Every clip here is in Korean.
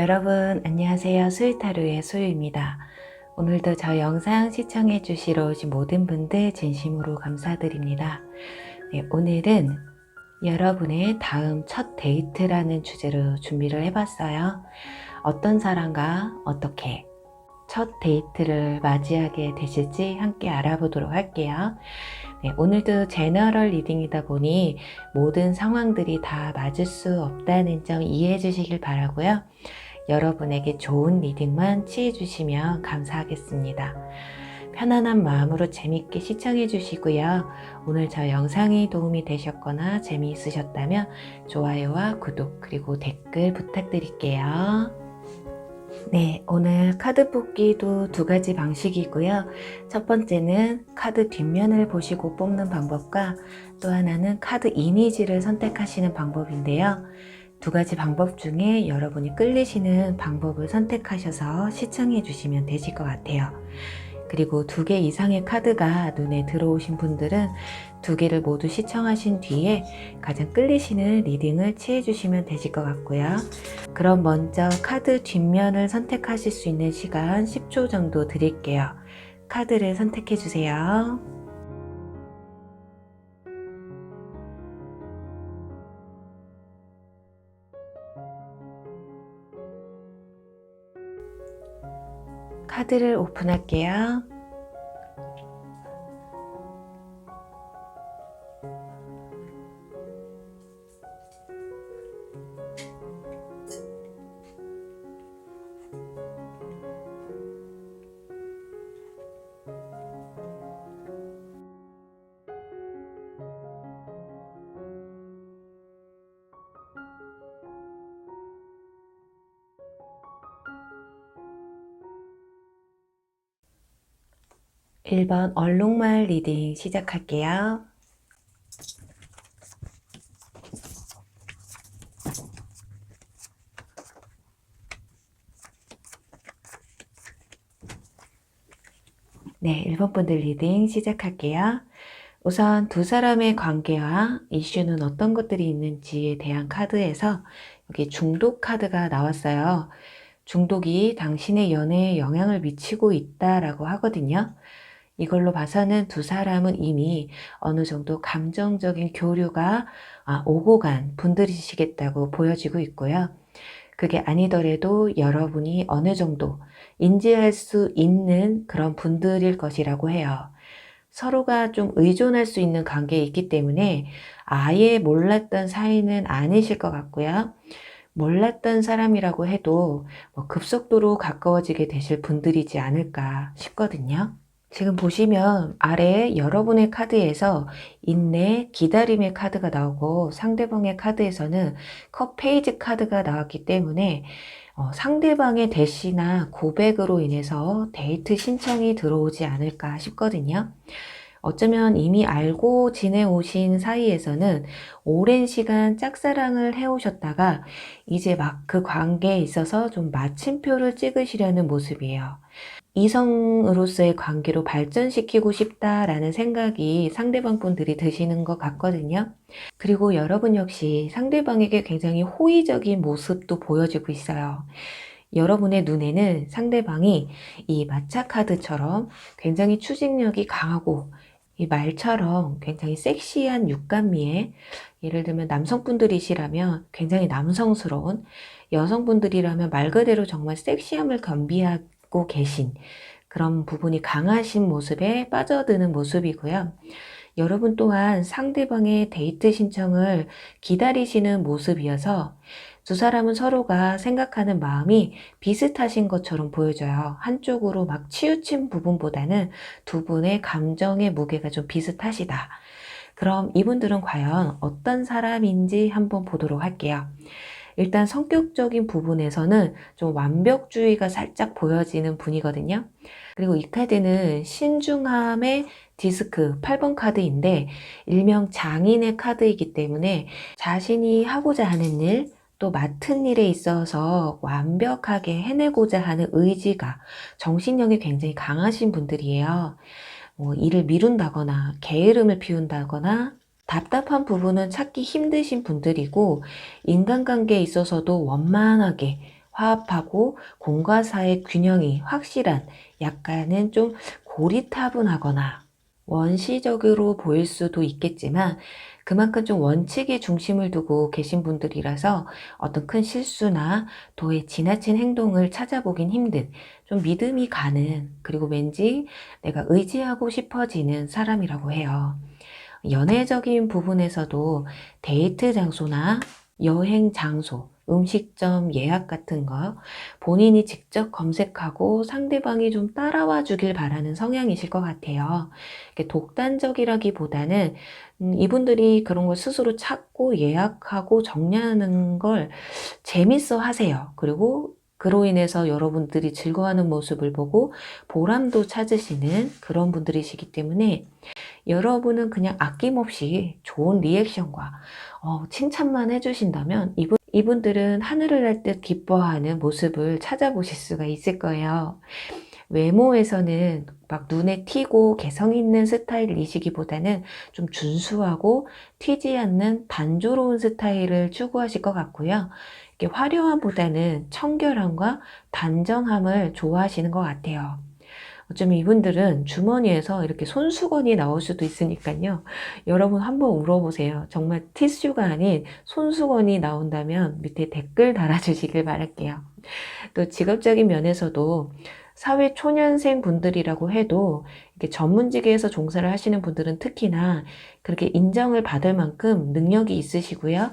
여러분 안녕하세요. 수유타로의 수유입니다. 오늘도 저 영상 시청해 주시러 오신 모든 분들 진심으로 감사드립니다. 네, 오늘은 여러분의 다음 첫 데이트라는 주제로 준비를 해봤어요. 어떤 사람과 어떻게 첫 데이트를 맞이하게 되실지 함께 알아보도록 할게요. 네, 오늘도 제너럴 리딩이다 보니 모든 상황들이 다 맞을 수 없다는 점 이해해 주시길 바라고요. 여러분에게 좋은 리딩만 취해 주시면 감사하겠습니다. 편안한 마음으로 재밌게 시청해 주시고요. 오늘 저 영상이 도움이 되셨거나 재미있으셨다면 좋아요와 구독 그리고 댓글 부탁드릴게요. 네, 오늘 카드 뽑기도 두 가지 방식이고요. 첫 번째는 카드 뒷면을 보시고 뽑는 방법과 또 하나는 카드 이미지를 선택하시는 방법인데요. 두 가지 방법 중에 여러분이 끌리시는 방법을 선택하셔서 시청해 주시면 되실 것 같아요. 그리고 두 개 이상의 카드가 눈에 들어오신 분들은 두 개를 모두 시청하신 뒤에 가장 끌리시는 리딩을 취해 주시면 되실 것 같고요. 그럼 먼저 카드 뒷면을 선택하실 수 있는 시간 10초 정도 드릴게요. 카드를 선택해 주세요. 카드를 오픈할게요. 일 번 얼룩말 리딩 시작할게요. 네, 1번 분들 리딩 시작할게요. 우선 두 사람의 관계와 이슈는 어떤 것들이 있는지에 대한 카드에서 여기 중독 카드가 나왔어요. 중독이 당신의 연애에 영향을 미치고 있다라고 하거든요. 이걸로 봐서는 두 사람은 이미 어느 정도 감정적인 교류가 오고 간 분들이시겠다고 보여지고 있고요. 그게 아니더라도 여러분이 어느 정도 인지할 수 있는 그런 분들일 것이라고 해요. 서로가 좀 의존할 수 있는 관계에 있기 때문에 아예 몰랐던 사이는 아니실 것 같고요. 몰랐던 사람이라고 해도 급속도로 가까워지게 되실 분들이지 않을까 싶거든요. 지금 보시면 아래에 여러분의 카드에서 인내, 기다림의 카드가 나오고 상대방의 카드에서는 컵 페이지 카드가 나왔기 때문에 상대방의 대시나 고백으로 인해서 데이트 신청이 들어오지 않을까 싶거든요. 어쩌면 이미 알고 지내오신 사이에서는 오랜 시간 짝사랑을 해오셨다가 이제 막 그 관계에 있어서 좀 마침표를 찍으시려는 모습이에요. 이성으로서의 관계로 발전시키고 싶다라는 생각이 상대방 분들이 드시는 것 같거든요. 그리고 여러분 역시 상대방에게 굉장히 호의적인 모습도 보여지고 있어요. 여러분의 눈에는 상대방이 이 마차 카드처럼 굉장히 추진력이 강하고 이 말처럼 굉장히 섹시한 육감미에, 예를 들면 남성분들이시라면 굉장히 남성스러운, 여성분들이라면 말 그대로 정말 섹시함을 겸비하고 계신 그런 부분이 강하신 모습에 빠져드는 모습이고요. 여러분 또한 상대방의 데이트 신청을 기다리시는 모습이어서 두 사람은 서로가 생각하는 마음이 비슷하신 것처럼 보여져요. 한쪽으로 막 치우친 부분보다는 두 분의 감정의 무게가 좀 비슷하시다. 그럼 이분들은 과연 어떤 사람인지 한번 보도록 할게요. 일단 성격적인 부분에서는 좀 완벽주의가 살짝 보여지는 분이거든요. 그리고 이 카드는 신중함의 디스크 8번 카드인데 일명 장인의 카드이기 때문에 자신이 하고자 하는 일, 또 맡은 일에 있어서 완벽하게 해내고자 하는 의지가, 정신력이 굉장히 강하신 분들이에요. 일을 미룬다거나 게으름을 피운다거나 답답한 부분은 찾기 힘드신 분들이고 인간관계에 있어서도 원만하게 화합하고 공과 사의 균형이 확실한, 약간은 좀 고리타분하거나 원시적으로 보일 수도 있겠지만 그만큼 좀 원칙에 중심을 두고 계신 분들이라서 어떤 큰 실수나 도의 지나친 행동을 찾아보긴 힘든, 좀 믿음이 가는, 그리고 왠지 내가 의지하고 싶어지는 사람이라고 해요. 연애적인 부분에서도 데이트 장소나 여행 장소, 음식점 예약 같은 거 본인이 직접 검색하고 상대방이 좀 따라와 주길 바라는 성향이실 것 같아요. 이렇게 독단적이라기보다는 이분들이 그런 걸 스스로 찾고 예약하고 정리하는 걸 재밌어 하세요. 그리고 그로 인해서 여러분들이 즐거워하는 모습을 보고 보람도 찾으시는 그런 분들이시기 때문에 여러분은 그냥 아낌없이 좋은 리액션과 칭찬만 해주신다면 이분들은 하늘을 날 듯 기뻐하는 모습을 찾아보실 수가 있을 거예요. 외모에서는 막 눈에 튀고 개성 있는 스타일이시기보다는 좀 준수하고 튀지 않는 단조로운 스타일을 추구하실 것 같고요. 이렇게 화려함보다는 청결함과 단정함을 좋아하시는 것 같아요. 어쩌면 이분들은 주머니에서 이렇게 손수건이 나올 수도 있으니까요. 여러분 한번 물어보세요. 정말 티슈가 아닌 손수건이 나온다면 밑에 댓글 달아주시길 바랄게요. 또 직업적인 면에서도 사회 초년생 분들이라고 해도 이렇게 전문직에서 종사를 하시는 분들은 특히나 그렇게 인정을 받을 만큼 능력이 있으시고요.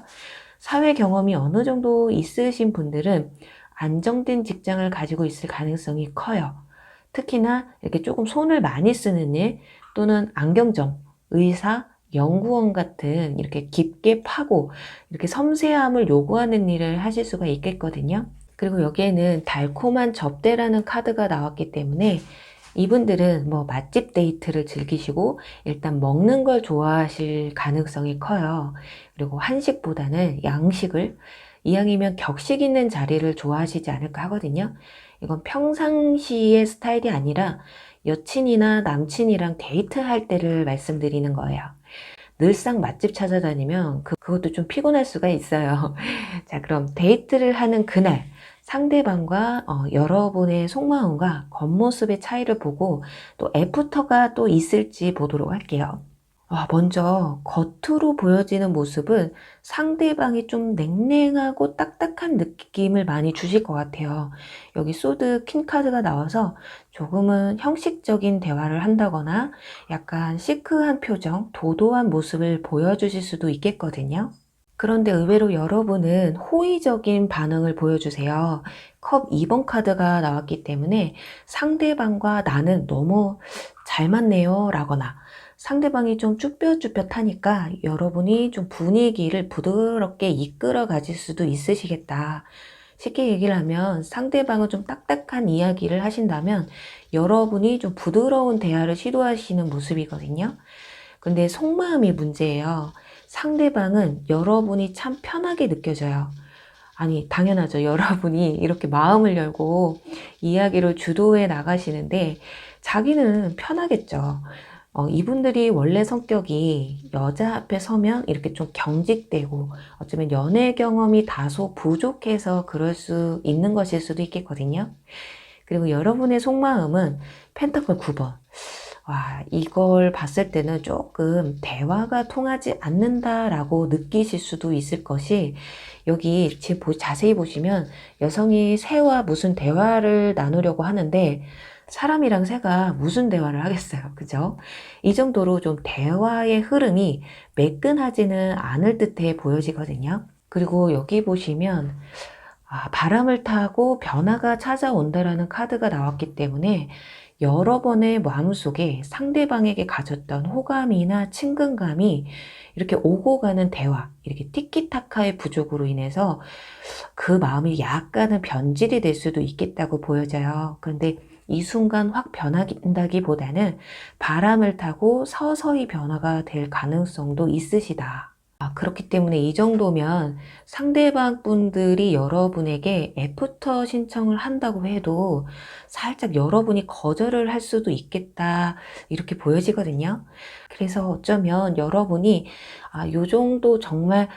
사회 경험이 어느 정도 있으신 분들은 안정된 직장을 가지고 있을 가능성이 커요. 특히나 이렇게 조금 손을 많이 쓰는 일, 또는 안경점, 의사, 연구원 같은 이렇게 깊게 파고 이렇게 섬세함을 요구하는 일을 하실 수가 있겠거든요. 그리고 여기에는 달콤한 접대라는 카드가 나왔기 때문에 이분들은 뭐 맛집 데이트를 즐기시고 일단 먹는 걸 좋아하실 가능성이 커요. 그리고 한식보다는 양식을, 이왕이면 격식 있는 자리를 좋아하시지 않을까 하거든요. 이건 평상시의 스타일이 아니라 여친이나 남친이랑 데이트할 때를 말씀드리는 거예요. 늘상 맛집 찾아다니면 그것도 좀 피곤할 수가 있어요. 자, 그럼 데이트를 하는 그날 상대방과 여러분의 속마음과 겉모습의 차이를 보고 또 애프터가 또 있을지 보도록 할게요. 먼저 겉으로 보여지는 모습은 상대방이 좀 냉랭하고 딱딱한 느낌을 많이 주실 것 같아요. 여기 소드 퀸 카드가 나와서 조금은 형식적인 대화를 한다거나 약간 시크한 표정, 도도한 모습을 보여주실 수도 있겠거든요. 그런데 의외로 여러분은 호의적인 반응을 보여주세요. 컵 2번 카드가 나왔기 때문에 상대방과 나는 너무 잘 맞네요 라거나 상대방이 좀 쭈뼛쭈뼛하니까 여러분이 좀 분위기를 부드럽게 이끌어 가실 수도 있으시겠다. 쉽게 얘기를 하면 상대방은 좀 딱딱한 이야기를 하신다면 여러분이 좀 부드러운 대화를 시도하시는 모습이거든요. 근데 속마음이 문제예요. 상대방은 여러분이 참 편하게 느껴져요. 아니, 당연하죠. 여러분이 이렇게 마음을 열고 이야기를 주도해 나가시는데 자기는 편하겠죠. 이분들이 원래 성격이 여자 앞에 서면 이렇게 좀 경직되고 어쩌면 연애 경험이 다소 부족해서 그럴 수 있는 것일 수도 있겠거든요. 그리고 여러분의 속마음은 펜타클 9번. 이걸 봤을 때는 조금 대화가 통하지 않는다라고 느끼실 수도 있을 것이, 여기 지금 자세히 보시면 여성이 새와 무슨 대화를 나누려고 하는데 사람이랑 새가 무슨 대화를 하겠어요. 그죠? 이 정도로 좀 대화의 흐름이 매끈하지는 않을 듯해 보여지거든요. 그리고 여기 보시면 바람을 타고 변화가 찾아온다라는 카드가 나왔기 때문에 여러 번의 마음속에 상대방에게 가졌던 호감이나 친근감이 이렇게 오고 가는 대화, 이렇게 티키타카의 부족으로 인해서 그 마음이 약간은 변질이 될 수도 있겠다고 보여져요. 그런데 이 순간 확 변한다기보다는 바람을 타고 서서히 변화가 될 가능성도 있으시다. 그렇기 때문에 이 정도면 상대방 분들이 여러분에게 애프터 신청을 한다고 해도 살짝 여러분이 거절을 할 수도 있겠다, 이렇게 보여지거든요. 그래서 어쩌면 여러분이 요 정도 정말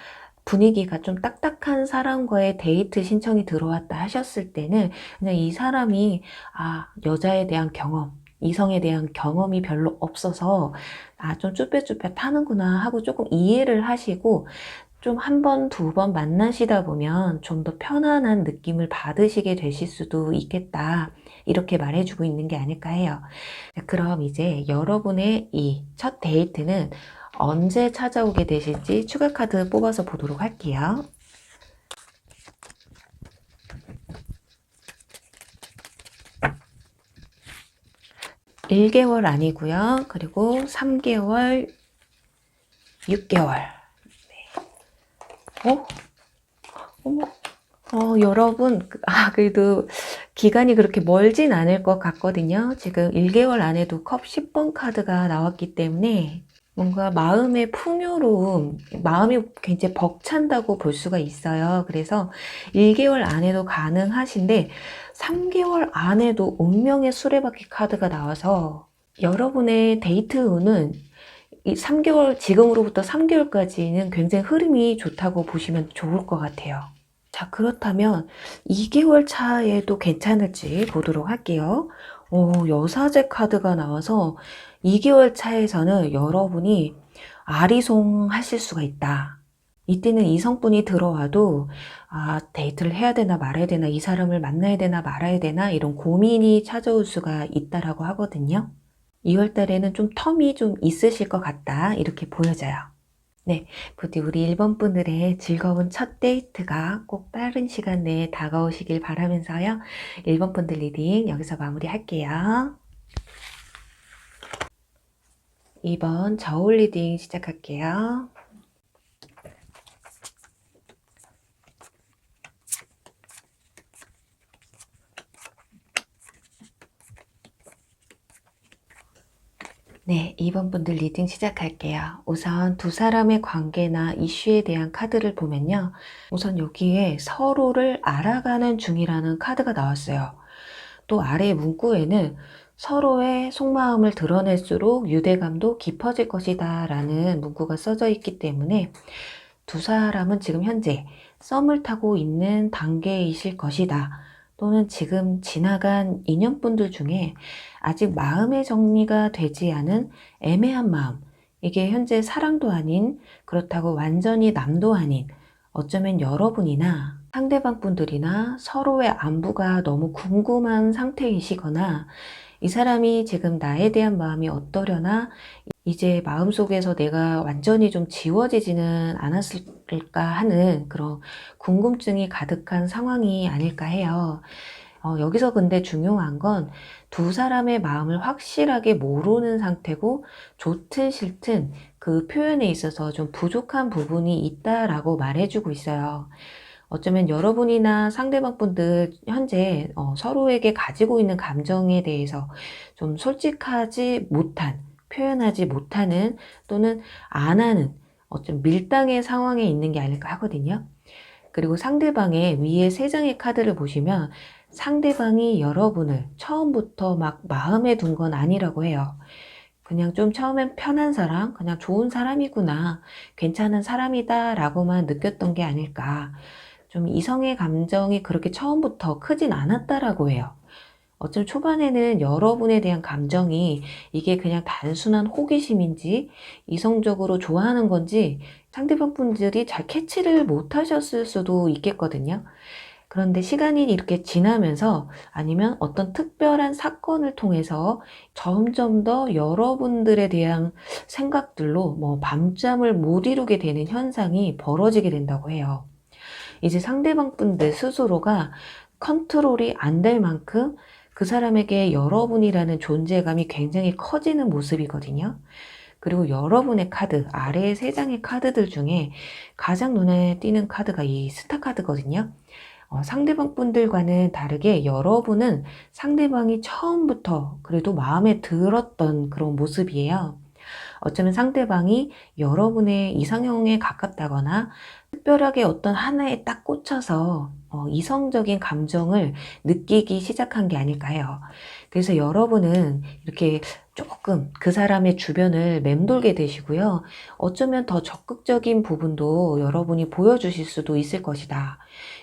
분위기가 좀 딱딱한 사람과의 데이트 신청이 들어왔다 하셨을 때는 그냥 이 사람이 여자에 대한 경험, 이성에 대한 경험이 별로 없어서 좀 쭈뼛쭈뼛하는구나 하고 조금 이해를 하시고 좀 한 번, 두 번 만나시다 보면 좀 더 편안한 느낌을 받으시게 되실 수도 있겠다. 이렇게 말해주고 있는 게 아닐까 해요. 그럼 이제 여러분의 이 첫 데이트는 언제 찾아오게 되실지 추가 카드 뽑아서 보도록 할게요. (1개월) 아니고요. 그리고 (3개월) (6개월) 어머, 여러분, 그래도 기간이 그렇게 멀진 않을 것 같거든요. 지금 1개월 안에도 컵 10번 카드가 나왔기 때문에 뭔가 마음의 풍요로움, 마음이 굉장히 벅찬다고 볼 수가 있어요. 그래서 1개월 안에도 가능하신데 3개월 안에도 운명의 수레바퀴 카드가 나와서 여러분의 데이트 운은 이 3개월, 지금으로부터 3개월까지는 굉장히 흐름이 좋다고 보시면 좋을 것 같아요. 자, 그렇다면 2개월 차에도 괜찮을지 보도록 할게요. 여사제 카드가 나와서 2개월 차에서는 여러분이 아리송하실 수가 있다. 이때는 이성분이 들어와도 데이트를 해야 되나 말아야 되나, 이 사람을 만나야 되나 말아야 되나 이런 고민이 찾아올 수가 있다라고 하거든요. 2월 달에는 좀 텀이 좀 있으실 것 같다 이렇게 보여져요. 네, 부디 우리 1번 분들의 즐거운 첫 데이트가 꼭 빠른 시간 내에 다가오시길 바라면서요. 1번 분들 리딩 여기서 마무리할게요. 2번 저울 리딩 시작할게요. 네, 2번 분들 리딩 시작할게요. 우선 두 사람의 관계나 이슈에 대한 카드를 보면요. 우선 여기에 서로를 알아가는 중이라는 카드가 나왔어요. 또 아래 문구에는 서로의 속마음을 드러낼수록 유대감도 깊어질 것이다 라는 문구가 써져 있기 때문에 두 사람은 지금 현재 썸을 타고 있는 단계이실 것이다. 또는 지금 지나간 인연분들 중에 아직 마음의 정리가 되지 않은 애매한 마음, 이게 현재 사랑도 아닌, 그렇다고 완전히 남도 아닌, 어쩌면 여러분이나 상대방 분들이나 서로의 안부가 너무 궁금한 상태이시거나 이 사람이 지금 나에 대한 마음이 어떠려나, 이제 마음속에서 내가 완전히 좀 지워지지는 않았을까 하는 그런 궁금증이 가득한 상황이 아닐까 해요. 여기서 근데 중요한 건 두 사람의 마음을 확실하게 모르는 상태고 좋든 싫든 그 표현에 있어서 좀 부족한 부분이 있다라고 말해주고 있어요. 어쩌면 여러분이나 상대방 분들 현재 서로에게 가지고 있는 감정에 대해서 좀 솔직하지 못한, 표현하지 못하는 또는 안 하는 어쩜 밀당의 상황에 있는 게 아닐까 하거든요. 그리고 상대방의 위에 세 장의 카드를 보시면 상대방이 여러분을 처음부터 막 마음에 둔 건 아니라고 해요. 그냥 좀 처음엔 편한 사람, 그냥 좋은 사람이구나, 괜찮은 사람이다 라고만 느꼈던 게 아닐까. 좀 이성의 감정이 그렇게 처음부터 크진 않았다라고 해요. 어쩜 초반에는 여러분에 대한 감정이 이게 그냥 단순한 호기심인지 이성적으로 좋아하는 건지 상대방 분들이 잘 캐치를 못 하셨을 수도 있겠거든요. 그런데 시간이 이렇게 지나면서 아니면 어떤 특별한 사건을 통해서 점점 더 여러분들에 대한 생각들로 밤잠을 못 이루게 되는 현상이 벌어지게 된다고 해요. 이제 상대방 분들 스스로가 컨트롤이 안 될 만큼 그 사람에게 여러분이라는 존재감이 굉장히 커지는 모습이거든요. 그리고 여러분의 카드, 아래의 세 장의 카드들 중에 가장 눈에 띄는 카드가 이 스타 카드거든요. 상대방 분들과는 다르게 여러분은 상대방이 처음부터 그래도 마음에 들었던 그런 모습이에요. 어쩌면 상대방이 여러분의 이상형에 가깝다거나 특별하게 어떤 하나에 딱 꽂혀서 이성적인 감정을 느끼기 시작한 게 아닐까 해요. 그래서 여러분은 이렇게 조금 그 사람의 주변을 맴돌게 되시고요. 어쩌면 더 적극적인 부분도 여러분이 보여주실 수도 있을 것이다.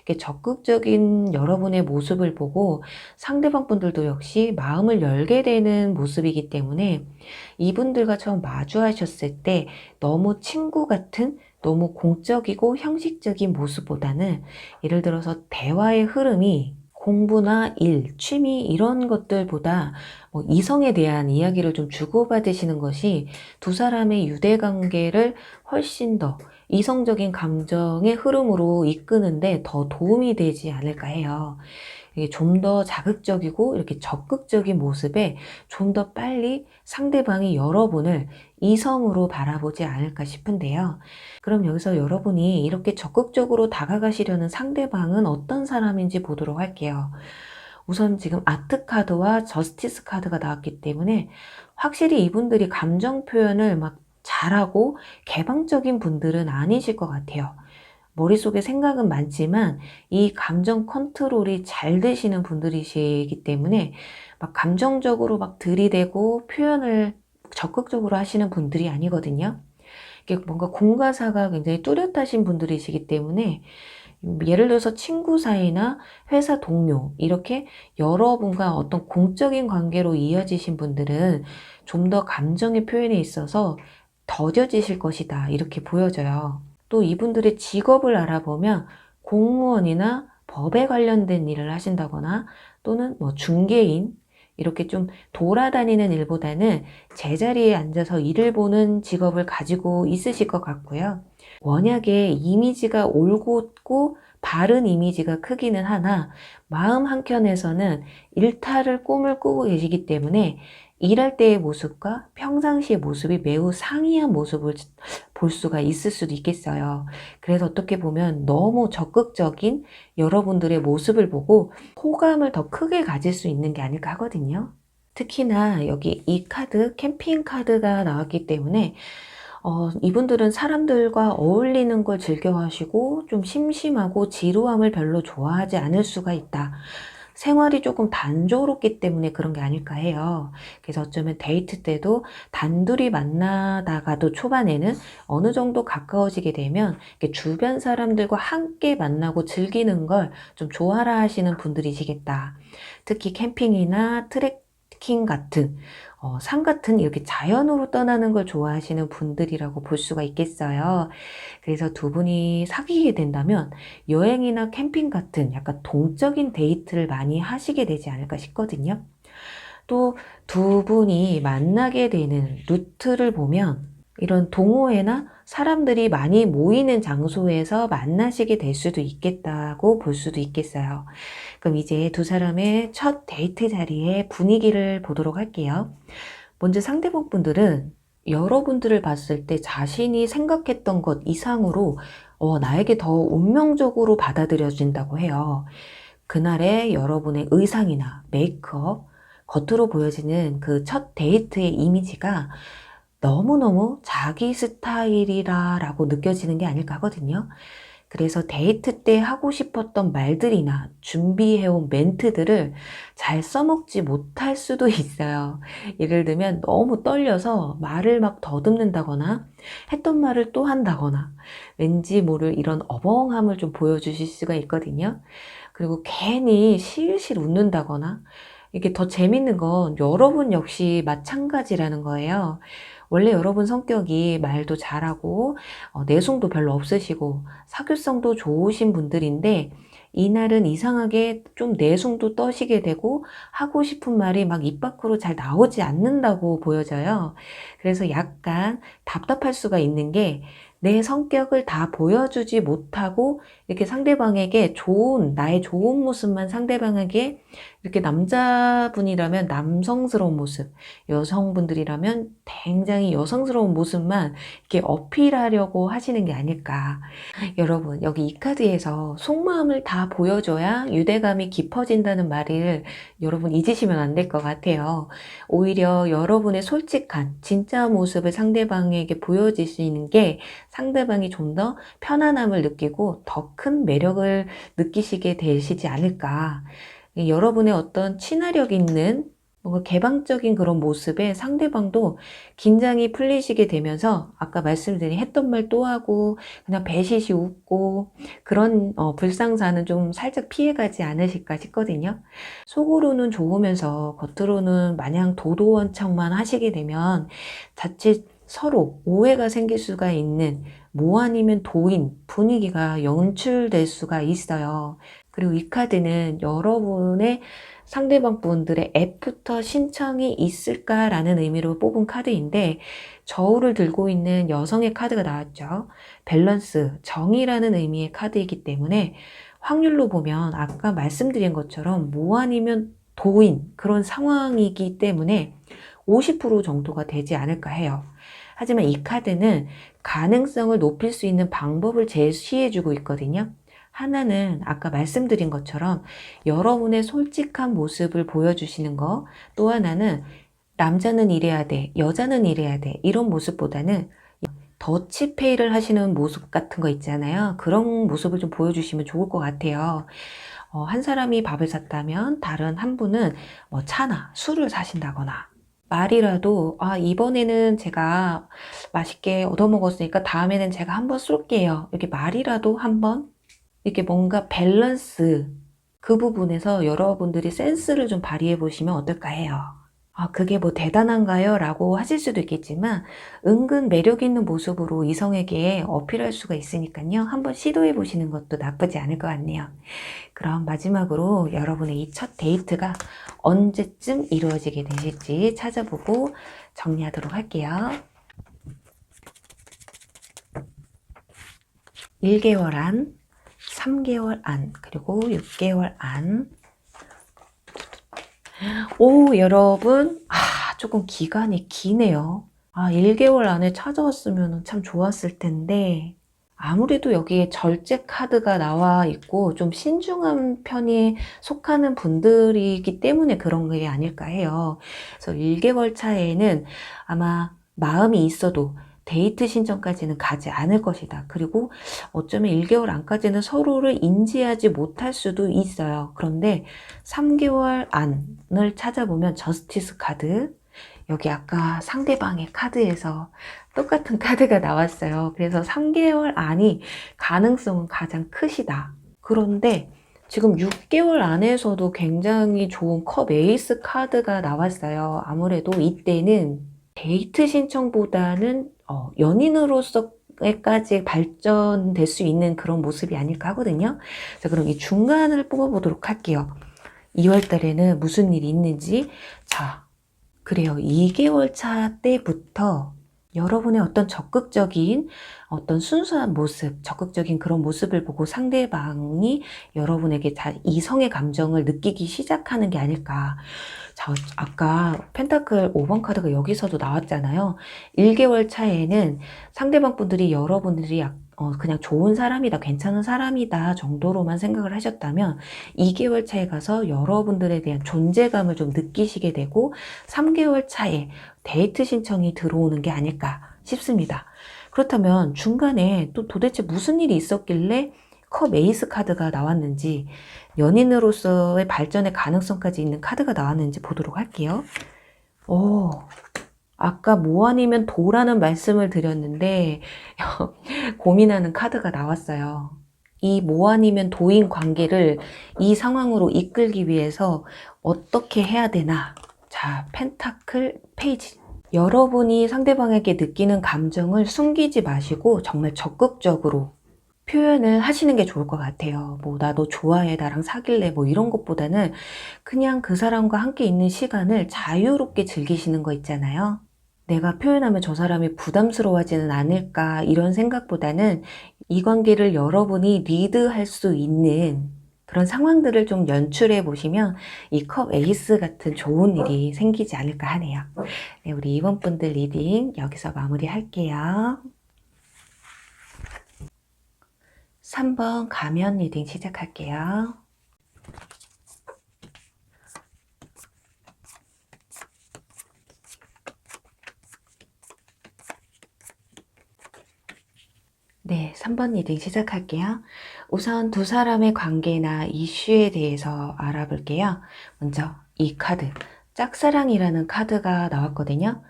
이렇게 적극적인 여러분의 모습을 보고 상대방 분들도 역시 마음을 열게 되는 모습이기 때문에 이분들과 처음 마주하셨을 때 너무 친구 같은 너무 공적이고 형식적인 모습보다는 예를 들어서 대화의 흐름이 공부나 일, 취미 이런 것들보다 뭐 이성에 대한 이야기를 좀 주고받으시는 것이 두 사람의 유대관계를 훨씬 더 이성적인 감정의 흐름으로 이끄는데 더 도움이 되지 않을까 해요. 이게 좀 더 자극적이고 이렇게 적극적인 모습에 좀 더 빨리 상대방이 여러분을 이성으로 바라보지 않을까 싶은데요. 그럼 여기서 여러분이 이렇게 적극적으로 다가가시려는 상대방은 어떤 사람인지 보도록 할게요. 우선 지금 아트 카드와 저스티스 카드가 나왔기 때문에 확실히 이분들이 감정 표현을 막 잘하고 개방적인 분들은 아니실 것 같아요. 머릿속에 생각은 많지만 이 감정 컨트롤이 잘 되시는 분들이시기 때문에 막 감정적으로 막 들이대고 표현을 적극적으로 하시는 분들이 아니거든요. 이게 뭔가 공과사가 굉장히 뚜렷하신 분들이시기 때문에 예를 들어서 친구 사이나 회사 동료 이렇게 여러분과 어떤 공적인 관계로 이어지신 분들은 좀 더 감정의 표현에 있어서 더뎌지실 것이다 이렇게 보여져요. 또 이분들의 직업을 알아보면 공무원이나 법에 관련된 일을 하신다거나 또는 뭐 중개인 이렇게 좀 돌아다니는 일보다는 제자리에 앉아서 일을 보는 직업을 가지고 있으실 것 같고요. 원약의 이미지가 올곧고 바른 이미지가 크기는 하나 마음 한켠에서는 일탈을 꿈을 꾸고 계시기 때문에 일할 때의 모습과 평상시의 모습이 매우 상이한 모습을 볼 수가 있을 수도 있겠어요. 그래서 어떻게 보면 너무 적극적인 여러분들의 모습을 보고 호감을 더 크게 가질 수 있는 게 아닐까 하거든요. 특히나 여기 이 카드, 캠핑 카드가 나왔기 때문에 이분들은 사람들과 어울리는 걸 즐겨하시고 좀 심심하고 지루함을 별로 좋아하지 않을 수가 있다. 생활이 조금 단조롭기 때문에 그런 게 아닐까 해요. 그래서 어쩌면 데이트 때도 단둘이 만나다가도 초반에는 어느 정도 가까워지게 되면 이렇게 주변 사람들과 함께 만나고 즐기는 걸 좀 좋아라 하시는 분들이시겠다. 특히 캠핑이나 트레킹 같은 산 같은 이렇게 자연으로 떠나는 걸 좋아하시는 분들이라고 볼 수가 있겠어요. 그래서 두 분이 사귀게 된다면 여행이나 캠핑 같은 약간 동적인 데이트를 많이 하시게 되지 않을까 싶거든요. 또 두 분이 만나게 되는 루트를 보면 이런 동호회나 사람들이 많이 모이는 장소에서 만나시게 될 수도 있겠다고 볼 수도 있겠어요. 그럼 이제 두 사람의 첫 데이트 자리의 분위기를 보도록 할게요. 먼저 상대방 분들은 여러분들을 봤을 때 자신이 생각했던 것 이상으로 나에게 더 운명적으로 받아들여진다고 해요. 그날의 여러분의 의상이나 메이크업, 겉으로 보여지는 그 첫 데이트의 이미지가 너무너무 자기 스타일이라고 느껴지는 게 아닐까 하거든요. 그래서 데이트 때 하고 싶었던 말들이나 준비해온 멘트들을 잘 써먹지 못할 수도 있어요. 예를 들면 너무 떨려서 말을 막 더듬는다거나 했던 말을 또 한다거나 왠지 모를 이런 어벙함을 좀 보여주실 수가 있거든요. 그리고 괜히 실실 웃는다거나 이게 더 재밌는 건 여러분 역시 마찬가지라는 거예요. 원래 여러분 성격이 말도 잘하고 내숭도 별로 없으시고 사교성도 좋으신 분들인데 이날은 이상하게 좀 내숭도 떠시게 되고 하고 싶은 말이 막 입 밖으로 잘 나오지 않는다고 보여져요. 그래서 약간 답답할 수가 있는 게 내 성격을 다 보여주지 못하고 이렇게 상대방에게 나의 좋은 모습만 상대방에게 이렇게 남자분이라면 남성스러운 모습, 여성분들이라면 굉장히 여성스러운 모습만 이렇게 어필하려고 하시는 게 아닐까. 여러분, 여기 이 카드에서 속마음을 다 보여줘야 유대감이 깊어진다는 말을 여러분 잊으시면 안 될 것 같아요. 오히려 여러분의 솔직한 진짜 모습을 상대방에게 보여주시는 게 상대방이 좀 더 편안함을 느끼고 더 큰 매력을 느끼시게 되시지 않을까. 여러분의 어떤 친화력 있는 뭔가 개방적인 그런 모습에 상대방도 긴장이 풀리시게 되면서 아까 말씀드린 했던 말 또 하고 그냥 배시시 웃고 그런 불상사는 좀 살짝 피해가지 않으실까 싶거든요. 속으로는 좋으면서 겉으로는 마냥 도도한 척만 하시게 되면 자칫 서로 오해가 생길 수가 있는 모 아니면 도인 분위기가 연출될 수가 있어요. 그리고 이 카드는 여러분의 상대방 분들의 애프터 신청이 있을까라는 의미로 뽑은 카드인데 저울을 들고 있는 여성의 카드가 나왔죠. 밸런스, 정의라는 의미의 카드이기 때문에 확률로 보면 아까 말씀드린 것처럼 뭐 아니면 도인 그런 상황이기 때문에 50% 정도가 되지 않을까 해요. 하지만 이 카드는 가능성을 높일 수 있는 방법을 제시해주고 있거든요. 하나는 아까 말씀드린 것처럼 여러분의 솔직한 모습을 보여주시는 거, 또 하나는 남자는 이래야 돼, 여자는 이래야 돼 이런 모습보다는 더치페이를 하시는 모습 같은 거 있잖아요. 그런 모습을 좀 보여주시면 좋을 것 같아요. 한 사람이 밥을 샀다면 다른 한 분은 뭐 차나 술을 사신다거나 말이라도 이번에는 제가 맛있게 얻어먹었으니까 다음에는 제가 한번 쏠게요. 이렇게 말이라도 한번 이렇게 뭔가 밸런스 그 부분에서 여러분들이 센스를 좀 발휘해 보시면 어떨까 해요. 그게 뭐 대단한가요? 라고 하실 수도 있겠지만 은근 매력 있는 모습으로 이성에게 어필할 수가 있으니까요. 한번 시도해 보시는 것도 나쁘지 않을 것 같네요. 그럼 마지막으로 여러분의 이 첫 데이트가 언제쯤 이루어지게 되실지 찾아보고 정리하도록 할게요. 1개월 안, 3개월 안, 그리고 6개월 안. 오, 여러분, 조금 기간이 기네요. 1개월 안에 찾아왔으면 참 좋았을 텐데, 아무래도 여기에 절제 카드가 나와 있고, 좀 신중한 편에 속하는 분들이기 때문에 그런 게 아닐까 해요. 그래서 1개월 차에는 아마 마음이 있어도 데이트 신청까지는 가지 않을 것이다. 그리고 어쩌면 1개월 안까지는 서로를 인지하지 못할 수도 있어요. 그런데 3개월 안을 찾아보면 저스티스 카드, 여기 아까 상대방의 카드에서 똑같은 카드가 나왔어요. 그래서 3개월 안이 가능성은 가장 크시다. 그런데 지금 6개월 안에서도 굉장히 좋은 컵 에이스 카드가 나왔어요. 아무래도 이때는 데이트 신청보다는 연인으로서까지 발전될 수 있는 그런 모습이 아닐까 하거든요. 자, 그럼 이 중간을 뽑아보도록 할게요. 2월 달에는 무슨 일이 있는지. 자, 그래요. 2개월 차 때부터 여러분의 어떤 적극적인 어떤 순수한 모습, 적극적인 그런 모습을 보고 상대방이 여러분에게 이성의 감정을 느끼기 시작하는 게 아닐까. 자, 아까 펜타클 5번 카드가 여기서도 나왔잖아요. 1개월 차에는 상대방 분들이 여러분들이 그냥 좋은 사람이다, 괜찮은 사람이다 정도로만 생각을 하셨다면 2개월 차에 가서 여러분들에 대한 존재감을 좀 느끼시게 되고 3개월 차에 데이트 신청이 들어오는 게 아닐까 싶습니다. 그렇다면 중간에 또 도대체 무슨 일이 있었길래 컵 에이스 카드가 나왔는지, 연인으로서의 발전의 가능성까지 있는 카드가 나왔는지 보도록 할게요. 아까 뭐 아니면 도라는 말씀을 드렸는데 고민하는 카드가 나왔어요. 이 뭐 아니면 도인 관계를 이 상황으로 이끌기 위해서 어떻게 해야 되나? 자, 펜타클 페이지. 여러분이 상대방에게 느끼는 감정을 숨기지 마시고 정말 적극적으로 표현을 하시는 게 좋을 것 같아요. 뭐, 나 너 좋아해, 나랑 사귈래, 뭐 이런 것보다는 그냥 그 사람과 함께 있는 시간을 자유롭게 즐기시는 거 있잖아요. 내가 표현하면 저 사람이 부담스러워하지는 않을까 이런 생각보다는 이 관계를 여러분이 리드할 수 있는 그런 상황들을 좀 연출해 보시면 이 컵 에이스 같은 좋은 일이 생기지 않을까 하네요. 네, 우리 이번 분들 리딩 여기서 마무리 할게요. 3번 가면 리딩 시작할게요. 네, 3번 리딩 시작할게요. 우선 두 사람의 관계나 이슈에 대해서 알아볼게요. 먼저 이 카드, 짝사랑이라는 카드가 나왔거든요.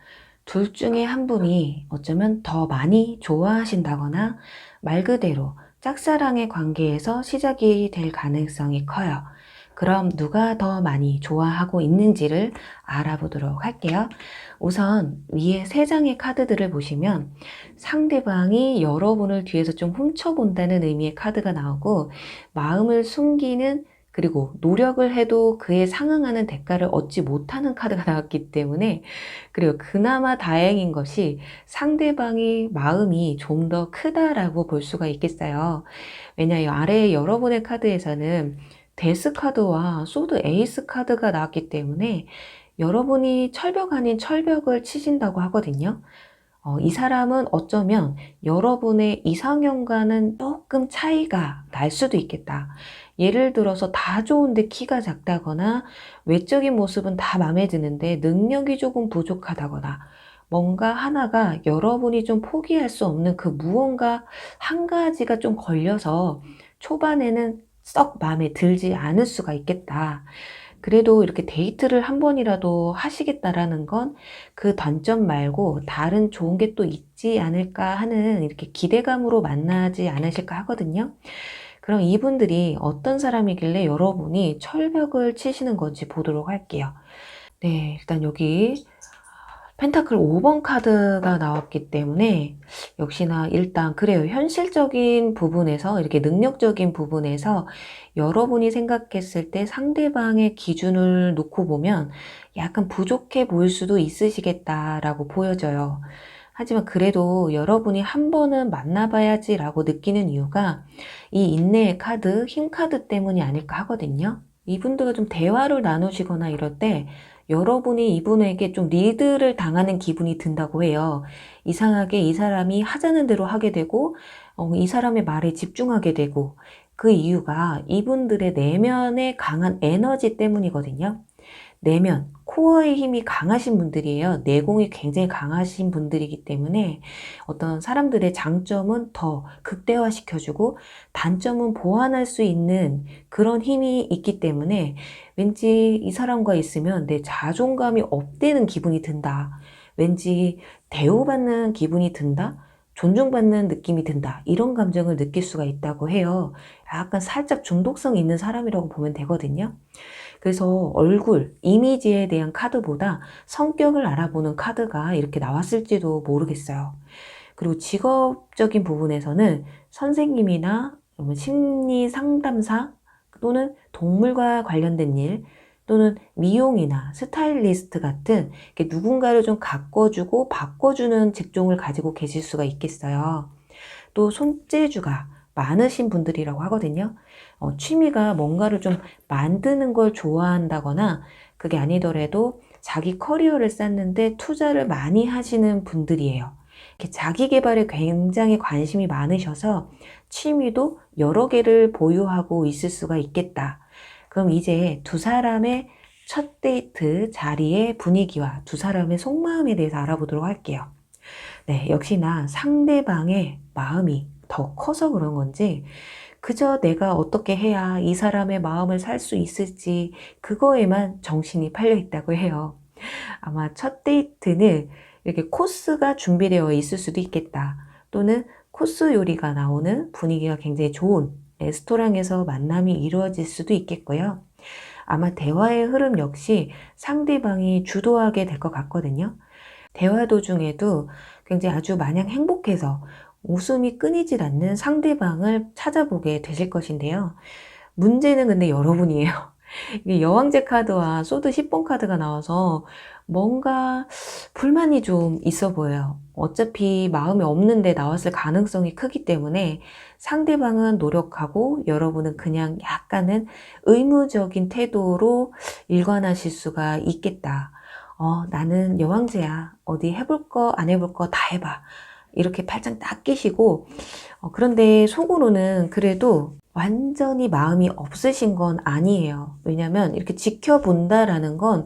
둘 중에 한 분이 어쩌면 더 많이 좋아하신다거나 말 그대로 짝사랑의 관계에서 시작이 될 가능성이 커요. 그럼 누가 더 많이 좋아하고 있는지를 알아보도록 할게요. 우선 위에 세 장의 카드들을 보시면 상대방이 여러분을 뒤에서 좀 훔쳐본다는 의미의 카드가 나오고, 마음을 숨기는, 그리고 노력을 해도 그에 상응하는 대가를 얻지 못하는 카드가 나왔기 때문에, 그리고 그나마 다행인 것이 상대방이 마음이 좀 더 크다라고 볼 수가 있겠어요. 왜냐하면 아래 여러분의 카드에서는 데스 카드와 소드 에이스 카드가 나왔기 때문에 여러분이 철벽 아닌 철벽을 치신다고 하거든요. 이 사람은 어쩌면 여러분의 이상형과는 조금 차이가 날 수도 있겠다. 예를 들어서 다 좋은데 키가 작다거나 외적인 모습은 다 마음에 드는데 능력이 조금 부족하다거나, 뭔가 하나가 여러분이 좀 포기할 수 없는 그 무언가 한 가지가 좀 걸려서 초반에는 썩 마음에 들지 않을 수가 있겠다. 그래도 이렇게 데이트를 한 번이라도 하시겠다라는 건 그 단점 말고 다른 좋은 게 또 있지 않을까 하는 이렇게 기대감으로 만나지 않으실까 하거든요. 그럼 이분들이 어떤 사람이길래 여러분이 철벽을 치시는 건지 보도록 할게요. 네, 일단 여기 펜타클 5번 카드가 나왔기 때문에 역시나 일단 그래요. 현실적인 부분에서, 이렇게 능력적인 부분에서 여러분이 생각했을 때 상대방의 기준을 놓고 보면 약간 부족해 보일 수도 있으시겠다라고 보여져요. 하지만 그래도 여러분이 한 번은 만나봐야지 라고 느끼는 이유가 이 인내의 카드, 힘 카드 때문이 아닐까 하거든요. 이분들과 좀 대화를 나누시거나 이럴 때 여러분이 이분에게 좀 리드를 당하는 기분이 든다고 해요. 이상하게 이 사람이 하자는 대로 하게 되고, 이 사람의 말에 집중하게 되고, 그 이유가 이분들의 내면의 강한 에너지 때문이거든요. 내면, 코어의 힘이 강하신 분들이에요. 내공이 굉장히 강하신 분들이기 때문에 어떤 사람들의 장점은 더 극대화시켜주고 단점은 보완할 수 있는 그런 힘이 있기 때문에 왠지 이 사람과 있으면 내 자존감이 업되는 기분이 든다. 왠지 대우받는 기분이 든다. 존중받는 느낌이 든다. 이런 감정을 느낄 수가 있다고 해요. 약간 살짝 중독성 있는 사람이라고 보면 되거든요. 그래서 얼굴, 이미지에 대한 카드보다 성격을 알아보는 카드가 이렇게 나왔을지도 모르겠어요. 그리고 직업적인 부분에서는 선생님이나 심리 상담사 또는 동물과 관련된 일, 또는 미용이나 스타일리스트 같은 누군가를 좀 가꿔주고 바꿔주는 직종을 가지고 계실 수가 있겠어요. 또 손재주가 많으신 분들이라고 하거든요. 취미가 뭔가를 좀 만드는 걸 좋아한다거나, 그게 아니더라도 자기 커리어를 쌓는데 투자를 많이 하시는 분들이에요. 이렇게 자기 개발에 굉장히 관심이 많으셔서 취미도 여러 개를 보유하고 있을 수가 있겠다. 그럼 이제 두 사람의 첫 데이트 자리의 분위기와 두 사람의 속마음에 대해서 알아보도록 할게요. 네, 역시나 상대방의 마음이 더 커서 그런 건지, 그저 내가 어떻게 해야 이 사람의 마음을 살 수 있을지 그거에만 정신이 팔려 있다고 해요. 아마 첫 데이트는 이렇게 코스가 준비되어 있을 수도 있겠다. 또는 코스 요리가 나오는 분위기가 굉장히 좋은 레스토랑에서 만남이 이루어질 수도 있겠고요. 아마 대화의 흐름 역시 상대방이 주도하게 될 것 같거든요. 대화 도중에도 굉장히 아주 마냥 행복해서 웃음이 끊이질 않는 상대방을 찾아보게 되실 것인데요. 문제는 근데 여러분이에요. 이게 여왕제 카드와 소드 10번 카드가 나와서 뭔가 불만이 좀 있어 보여요. 어차피 마음이 없는데 나왔을 가능성이 크기 때문에 상대방은 노력하고 여러분은 그냥 약간은 의무적인 태도로 일관하실 수가 있겠다. 나는 여왕제야. 어디 해볼 거 안 해볼 거 다 해봐. 이렇게 팔짱 딱 끼시고, 그런데 속으로는 그래도 완전히 마음이 없으신 건 아니에요. 왜냐면 이렇게 지켜본다라는 건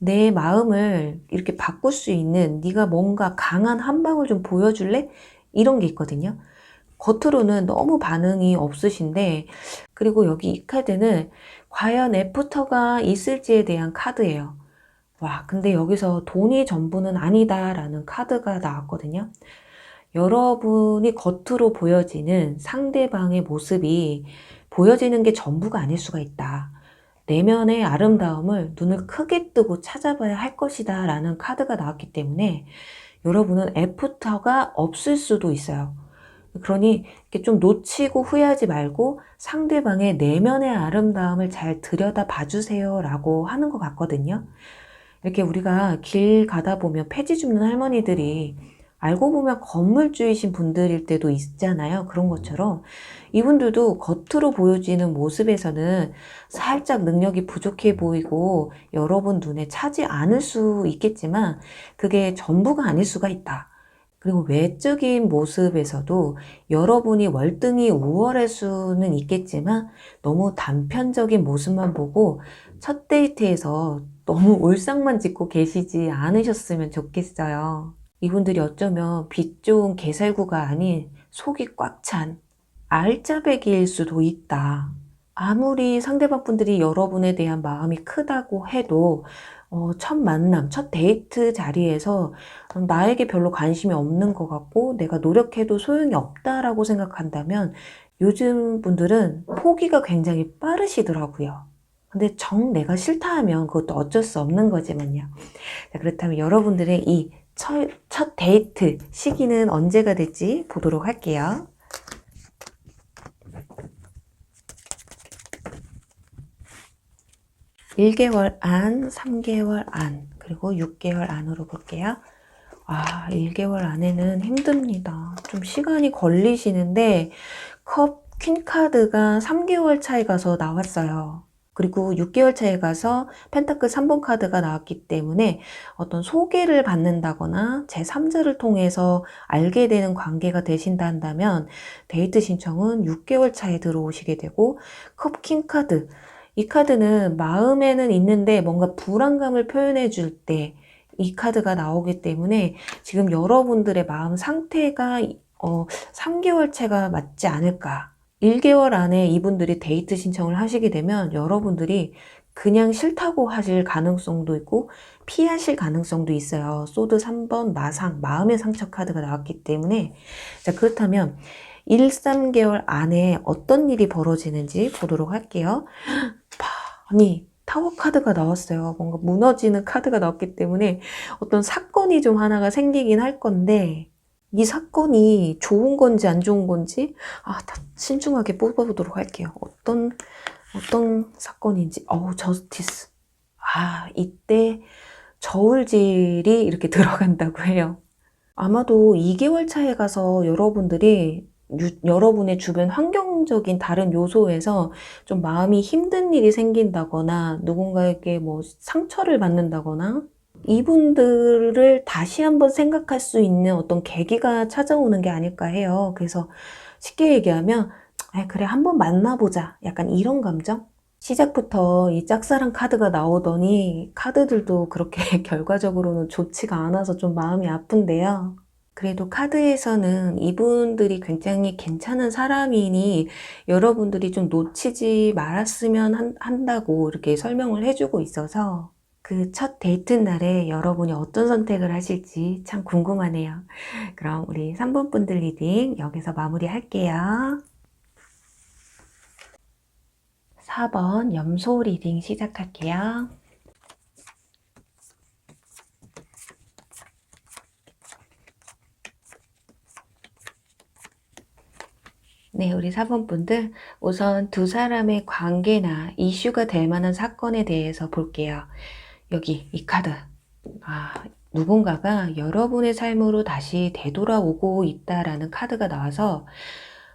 내 마음을 이렇게 바꿀 수 있는, 네가 뭔가 강한 한 방을 좀 보여줄래? 이런 게 있거든요. 겉으로는 너무 반응이 없으신데, 그리고 여기 이 카드는 과연 애프터가 있을지에 대한 카드예요. 와, 근데 여기서 돈이 전부는 아니다라는 카드가 나왔거든요. 여러분이 겉으로 보여지는 상대방의 모습이 보여지는 게 전부가 아닐 수가 있다. 내면의 아름다움을 눈을 크게 뜨고 찾아봐야 할 것이다 라는 카드가 나왔기 때문에 여러분은 애프터가 없을 수도 있어요. 그러니 이렇게 좀 놓치고 후회하지 말고 상대방의 내면의 아름다움을 잘 들여다 봐주세요 라고 하는 것 같거든요. 이렇게 우리가 길 가다 보면 폐지 줍는 할머니들이 알고 보면 건물주이신 분들일 때도 있잖아요. 그런 것처럼 이분들도 겉으로 보여지는 모습에서는 살짝 능력이 부족해 보이고 여러분 눈에 차지 않을 수 있겠지만 그게 전부가 아닐 수가 있다. 그리고 외적인 모습에서도 여러분이 월등히 우월할 수는 있겠지만 너무 단편적인 모습만 보고 첫 데이트에서 너무 올상만 짓고 계시지 않으셨으면 좋겠어요. 이분들이 어쩌면 빛 좋은 개살구가 아닌 속이 꽉 찬 알짜배기일 수도 있다. 아무리 상대방 분들이 여러분에 대한 마음이 크다고 해도 첫 만남, 첫 데이트 자리에서 나에게 별로 관심이 없는 것 같고 내가 노력해도 소용이 없다라고 생각한다면 요즘 분들은 포기가 굉장히 빠르시더라고요. 근데 정 내가 싫다 하면 그것도 어쩔 수 없는 거지만요. 자, 그렇다면 여러분들의 이 첫 데이트 시기는 언제가 될지 보도록 할게요. (1개월) 안, (3개월) 안, 그리고 (6개월) 안으로 볼게요. 1개월 안에는 힘듭니다. 좀 시간이 걸리시는데 컵 퀸 카드가 3개월 차에 가서 나왔어요. 그리고 6개월 차에 가서 펜타클 3번 카드가 나왔기 때문에 어떤 소개를 받는다거나 제3자를 통해서 알게 되는 관계가 되신다 한다면 데이트 신청은 6개월 차에 들어오시게 되고 컵 킹 카드, 이 카드는 마음에는 있는데 뭔가 불안감을 표현해 줄 때 이 카드가 나오기 때문에 지금 여러분들의 마음 상태가 3개월 차가 맞지 않을까. 1개월 안에 이분들이 데이트 신청을 하시게 되면 여러분들이 그냥 싫다고 하실 가능성도 있고 피하실 가능성도 있어요. 소드 3번 마상, 마음의 상처 카드가 나왔기 때문에 자, 그렇다면 1, 3개월 안에 어떤 일이 벌어지는지 보도록 할게요. 아니, 타워 카드가 나왔어요. 뭔가 무너지는 카드가 나왔기 때문에 어떤 사건이 좀 하나가 생기긴 할 건데 이 사건이 좋은 건지 안 좋은 건지 다 신중하게 뽑아보도록 할게요. 어떤 사건인지. 저스티스. 이때 저울질이 이렇게 들어간다고 해요. 아마도 2개월 차에 가서 여러분들이 여러분의 주변 환경적인 다른 요소에서 좀 마음이 힘든 일이 생긴다거나 누군가에게 뭐 상처를 받는다거나 이분들을 다시 한번 생각할 수 있는 어떤 계기가 찾아오는 게 아닐까 해요. 그래서 쉽게 얘기하면 그래 한번 만나보자 약간 이런 감정? 시작부터 이 짝사랑 카드가 나오더니 카드들도 그렇게 결과적으로는 좋지가 않아서 좀 마음이 아픈데요. 그래도 카드에서는 이분들이 굉장히 괜찮은 사람이니 여러분들이 좀 놓치지 말았으면 한다고 이렇게 설명을 해주고 있어서 그 첫 데이트 날에 여러분이 어떤 선택을 하실지 참 궁금하네요. 그럼 우리 3번 분들 리딩 여기서 마무리 할게요. 4번 염소 리딩 시작할게요. 네, 우리 4번 분들 우선 두 사람의 관계나 이슈가 될 만한 사건에 대해서 볼게요. 여기 이 카드. 누군가가 여러분의 삶으로 다시 되돌아오고 있다라는 카드가 나와서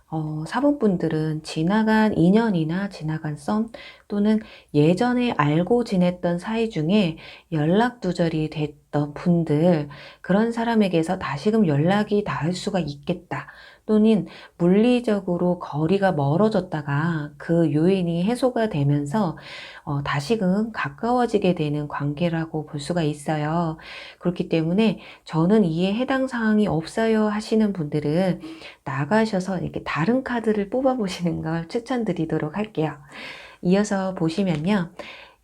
4번 분들은 지나간 인연이나 지나간 썸 또는 예전에 알고 지냈던 사이 중에 연락 두절이 됐던 분들, 그런 사람에게서 다시금 연락이 닿을 수가 있겠다. 또는 물리적으로 거리가 멀어졌다가 그 요인이 해소가 되면서 다시금 가까워지게 되는 관계라고 볼 수가 있어요. 그렇기 때문에 저는 이에 해당 사항이 없어요 하시는 분들은 나가셔서 이렇게 다른 카드를 뽑아 보시는 걸 추천드리도록 할게요. 이어서 보시면요.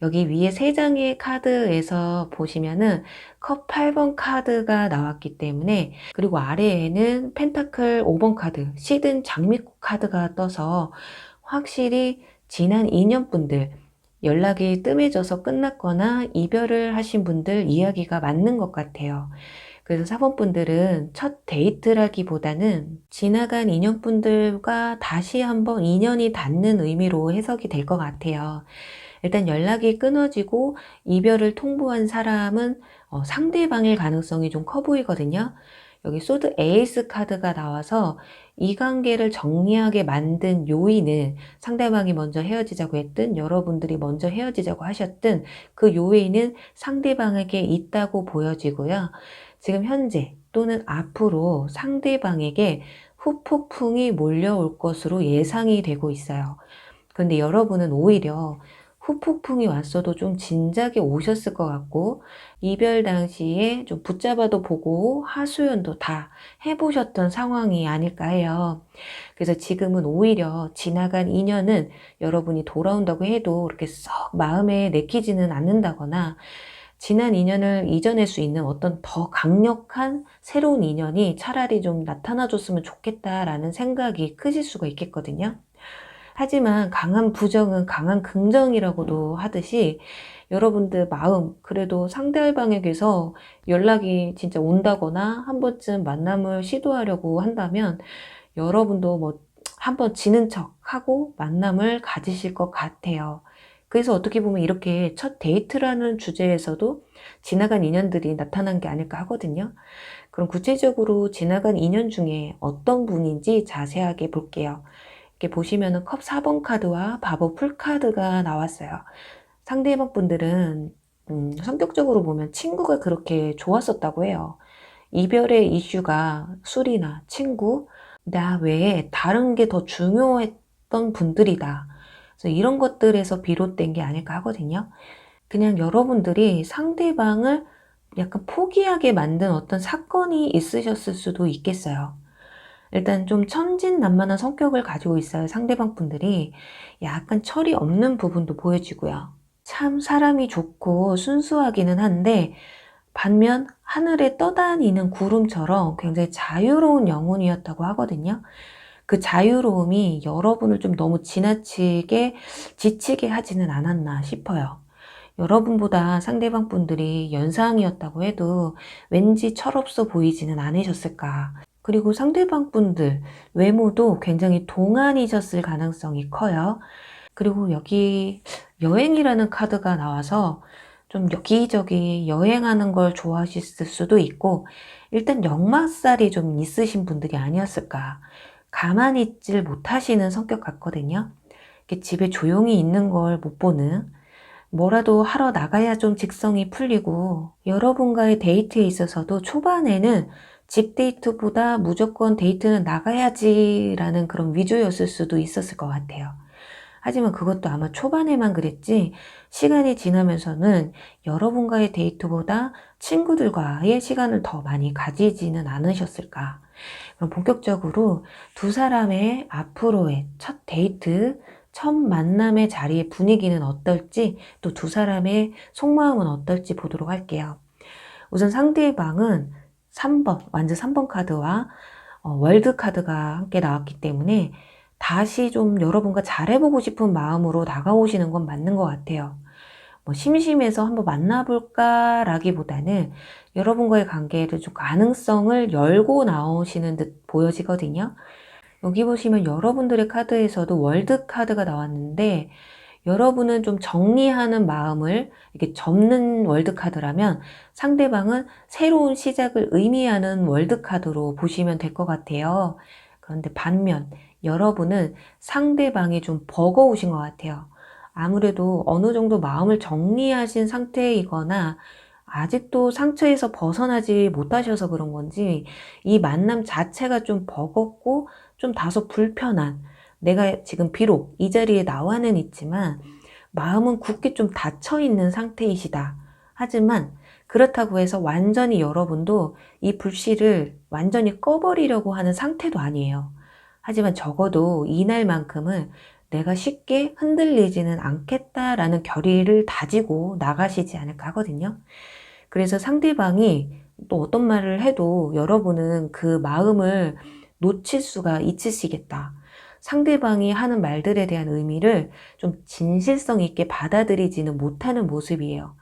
여기 위에 3장의 카드에서 보시면은 컵 8번 카드가 나왔기 때문에, 그리고 아래에는 펜타클 5번 카드, 시든 장미꽃 카드가 떠서 확실히 지난 2년 분들, 연락이 뜸해져서 끝났거나 이별을 하신 분들 이야기가 맞는 것 같아요. 그래서 4번 분들은 첫 데이트라기보다는 지나간 인연분들과 다시 한번 인연이 닿는 의미로 해석이 될 것 같아요. 일단 연락이 끊어지고 이별을 통보한 사람은 상대방일 가능성이 좀 커 보이거든요. 여기 소드 에이스 카드가 나와서 이 관계를 정리하게 만든 요인은, 상대방이 먼저 헤어지자고 했든 여러분들이 먼저 헤어지자고 하셨든 그 요인은 상대방에게 있다고 보여지고요. 지금 현재 또는 앞으로 상대방에게 후폭풍이 몰려올 것으로 예상이 되고 있어요. 그런데 여러분은 오히려 후폭풍이 왔어도 좀 진작에 오셨을 것 같고, 이별 당시에 좀 붙잡아도 보고 하소연도 다 해보셨던 상황이 아닐까 해요. 그래서 지금은 오히려 지나간 인연은 여러분이 돌아온다고 해도 그렇게 썩 마음에 내키지는 않는다거나, 지난 인연을 잊어낼 수 있는 어떤 더 강력한 새로운 인연이 차라리 좀 나타나줬으면 좋겠다라는 생각이 크실 수가 있겠거든요. 하지만 강한 부정은 강한 긍정이라고도 하듯이, 여러분들 마음, 그래도 상대방에게서 연락이 진짜 온다거나 한 번쯤 만남을 시도하려고 한다면 여러분도 뭐 한번 지는 척 하고 만남을 가지실 것 같아요. 그래서 어떻게 보면 이렇게 첫 데이트라는 주제에서도 지나간 인연들이 나타난 게 아닐까 하거든요. 그럼 구체적으로 지나간 인연 중에 어떤 분인지 자세하게 볼게요. 이렇게 보시면은 컵 4번 카드와 바보 풀 카드가 나왔어요. 상대방 분들은 성격적으로 보면 친구가 그렇게 좋았었다고 해요. 이별의 이슈가 술이나 친구, 나 외에 다른 게 더 중요했던 분들이다. 그래서 이런 것들에서 비롯된 게 아닐까 하거든요. 그냥 여러분들이 상대방을 약간 포기하게 만든 어떤 사건이 있으셨을 수도 있겠어요. 일단 좀 천진난만한 성격을 가지고 있어요. 상대방 분들이 약간 철이 없는 부분도 보여지고요. 참 사람이 좋고 순수하기는 한데, 반면 하늘에 떠다니는 구름처럼 굉장히 자유로운 영혼이었다고 하거든요. 그 자유로움이 여러분을 좀 너무 지나치게 지치게 하지는 않았나 싶어요. 여러분보다 상대방 분들이 연상이었다고 해도 왠지 철없어 보이지는 않으셨을까. 그리고 상대방 분들 외모도 굉장히 동안이셨을 가능성이 커요. 그리고 여기 여행이라는 카드가 나와서 좀 여기저기 여행하는 걸 좋아하실 수도 있고, 일단 역마살이 좀 있으신 분들이 아니었을까. 가만히 있질 못하시는 성격 같거든요. 이렇게 집에 조용히 있는 걸 못 보는, 뭐라도 하러 나가야 좀 직성이 풀리고, 여러분과의 데이트에 있어서도 초반에는 집 데이트보다 무조건 데이트는 나가야지라는 그런 위주였을 수도 있었을 것 같아요. 하지만 그것도 아마 초반에만 그랬지, 시간이 지나면서는 여러분과의 데이트보다 친구들과의 시간을 더 많이 가지지는 않으셨을까. 그럼 본격적으로 두 사람의 앞으로의 첫 데이트, 첫 만남의 자리의 분위기는 어떨지, 또 두 사람의 속마음은 어떨지 보도록 할게요. 우선 상대방은 3번, 완전 3번 카드와 월드 카드가 함께 나왔기 때문에 다시 좀 여러분과 잘해보고 싶은 마음으로 다가오시는 건 맞는 것 같아요. 뭐 심심해서 한번 만나볼까 라기보다는 여러분과의 관계를 좀 가능성을 열고 나오시는 듯 보여지거든요. 여기 보시면 여러분들의 카드에서도 월드 카드가 나왔는데, 여러분은 좀 정리하는 마음을 이렇게 접는 월드 카드라면 상대방은 새로운 시작을 의미하는 월드 카드로 보시면 될 것 같아요. 그런데 반면 여러분은 상대방이 좀 버거우신 것 같아요. 아무래도 어느 정도 마음을 정리하신 상태이거나 아직도 상처에서 벗어나지 못하셔서 그런 건지, 이 만남 자체가 좀 버겁고 좀 다소 불편한, 내가 지금 비록 이 자리에 나와는 있지만 마음은 굳게 좀 닫혀 있는 상태이시다. 하지만 그렇다고 해서 완전히 여러분도 이 불씨를 완전히 꺼버리려고 하는 상태도 아니에요. 하지만 적어도 이날만큼은 내가 쉽게 흔들리지는 않겠다라는 결의를 다지고 나가시지 않을까 하거든요. 그래서 상대방이 또 어떤 말을 해도 여러분은 그 마음을 놓칠 수가 있으시겠다. 상대방이 하는 말들에 대한 의미를 좀 진실성 있게 받아들이지는 못하는 모습이에요.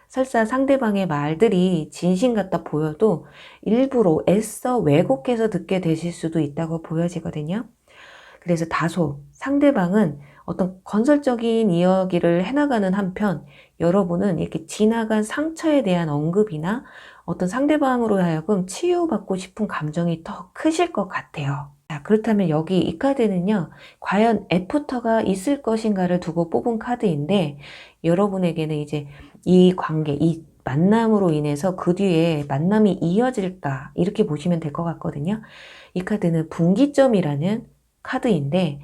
설사 상대방의 말들이 진심 같다 보여도 일부러 애써 왜곡해서 듣게 되실 수도 있다고 보여지거든요. 그래서 다소 상대방은 어떤 건설적인 이야기를 해나가는 한편 여러분은 이렇게 지나간 상처에 대한 언급이나 어떤 상대방으로 하여금 치유받고 싶은 감정이 더 크실 것 같아요. 자, 그렇다면 여기 이 카드는요, 과연 애프터가 있을 것인가를 두고 뽑은 카드인데, 여러분에게는 이제 이 관계, 이 만남으로 인해서 그 뒤에 만남이 이어질까, 이렇게 보시면 될 것 같거든요. 이 카드는 분기점이라는 카드인데,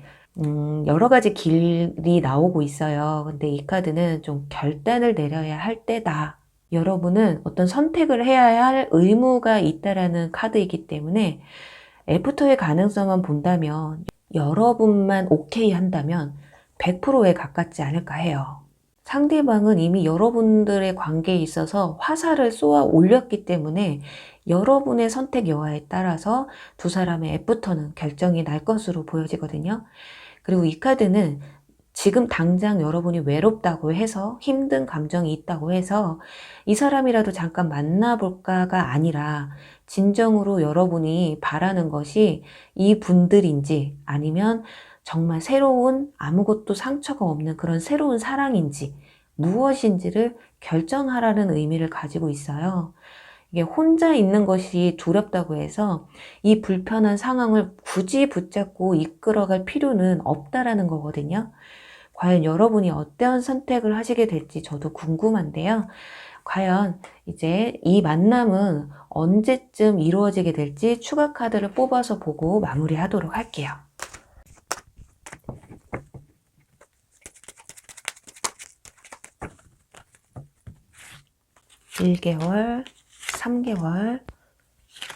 여러 가지 길이 나오고 있어요. 근데 이 카드는 좀 결단을 내려야 할 때다. 여러분은 어떤 선택을 해야 할 의무가 있다라는 카드이기 때문에 애프터의 가능성만 본다면 여러분만 오케이 한다면 100%에 가깝지 않을까 해요. 상대방은 이미 여러분들의 관계에 있어서 화살을 쏘아 올렸기 때문에 여러분의 선택 여하에 따라서 두 사람의 애프터는 결정이 날 것으로 보여지거든요. 그리고 이 카드는 지금 당장 여러분이 외롭다고 해서 힘든 감정이 있다고 해서 이 사람이라도 잠깐 만나볼까가 아니라 진정으로 여러분이 바라는 것이 이 분들인지 아니면 정말 새로운 아무것도 상처가 없는 그런 새로운 사랑인지 무엇인지를 결정하라는 의미를 가지고 있어요. 이게 혼자 있는 것이 두렵다고 해서 이 불편한 상황을 굳이 붙잡고 이끌어갈 필요는 없다라는 거거든요. 과연 여러분이 어떤 선택을 하시게 될지 저도 궁금한데요. 과연 이제 이 만남은 언제쯤 이루어지게 될지 추가 카드를 뽑아서 보고 마무리하도록 할게요. 1개월, 3개월,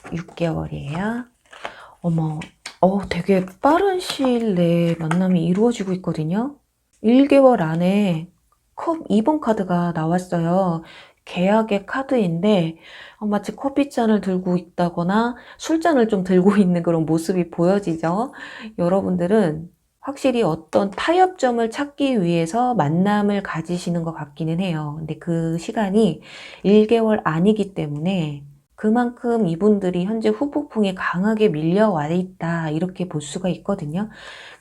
6개월이에요. 어머, 되게 빠른 시일 내에 만남이 이루어지고 있거든요. 1개월 안에 컵 2번 카드가 나왔어요. 계약의 카드인데 마치 커피잔을 들고 있다거나 술잔을 좀 들고 있는 그런 모습이 보여지죠. 여러분들은 확실히 어떤 타협점을 찾기 위해서 만남을 가지시는 것 같기는 해요. 근데 그 시간이 1개월 아니기 때문에 그만큼 이분들이 현재 후폭풍에 강하게 밀려와 있다 이렇게 볼 수가 있거든요.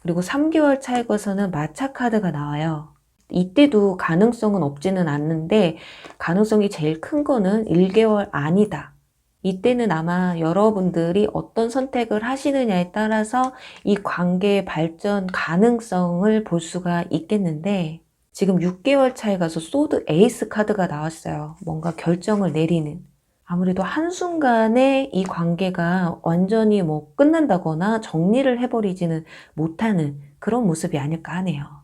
그리고 3개월 차에 거서는 마차 카드가 나와요. 이때도 가능성은 없지는 않는데 가능성이 제일 큰 거는 1개월 아니다. 이때는 아마 여러분들이 어떤 선택을 하시느냐에 따라서 이 관계의 발전 가능성을 볼 수가 있겠는데 지금 6개월 차에 가서 소드 에이스 카드가 나왔어요. 뭔가 결정을 내리는. 아무래도 한순간에 이 관계가 완전히 뭐 끝난다거나 정리를 해버리지는 못하는 그런 모습이 아닐까 하네요.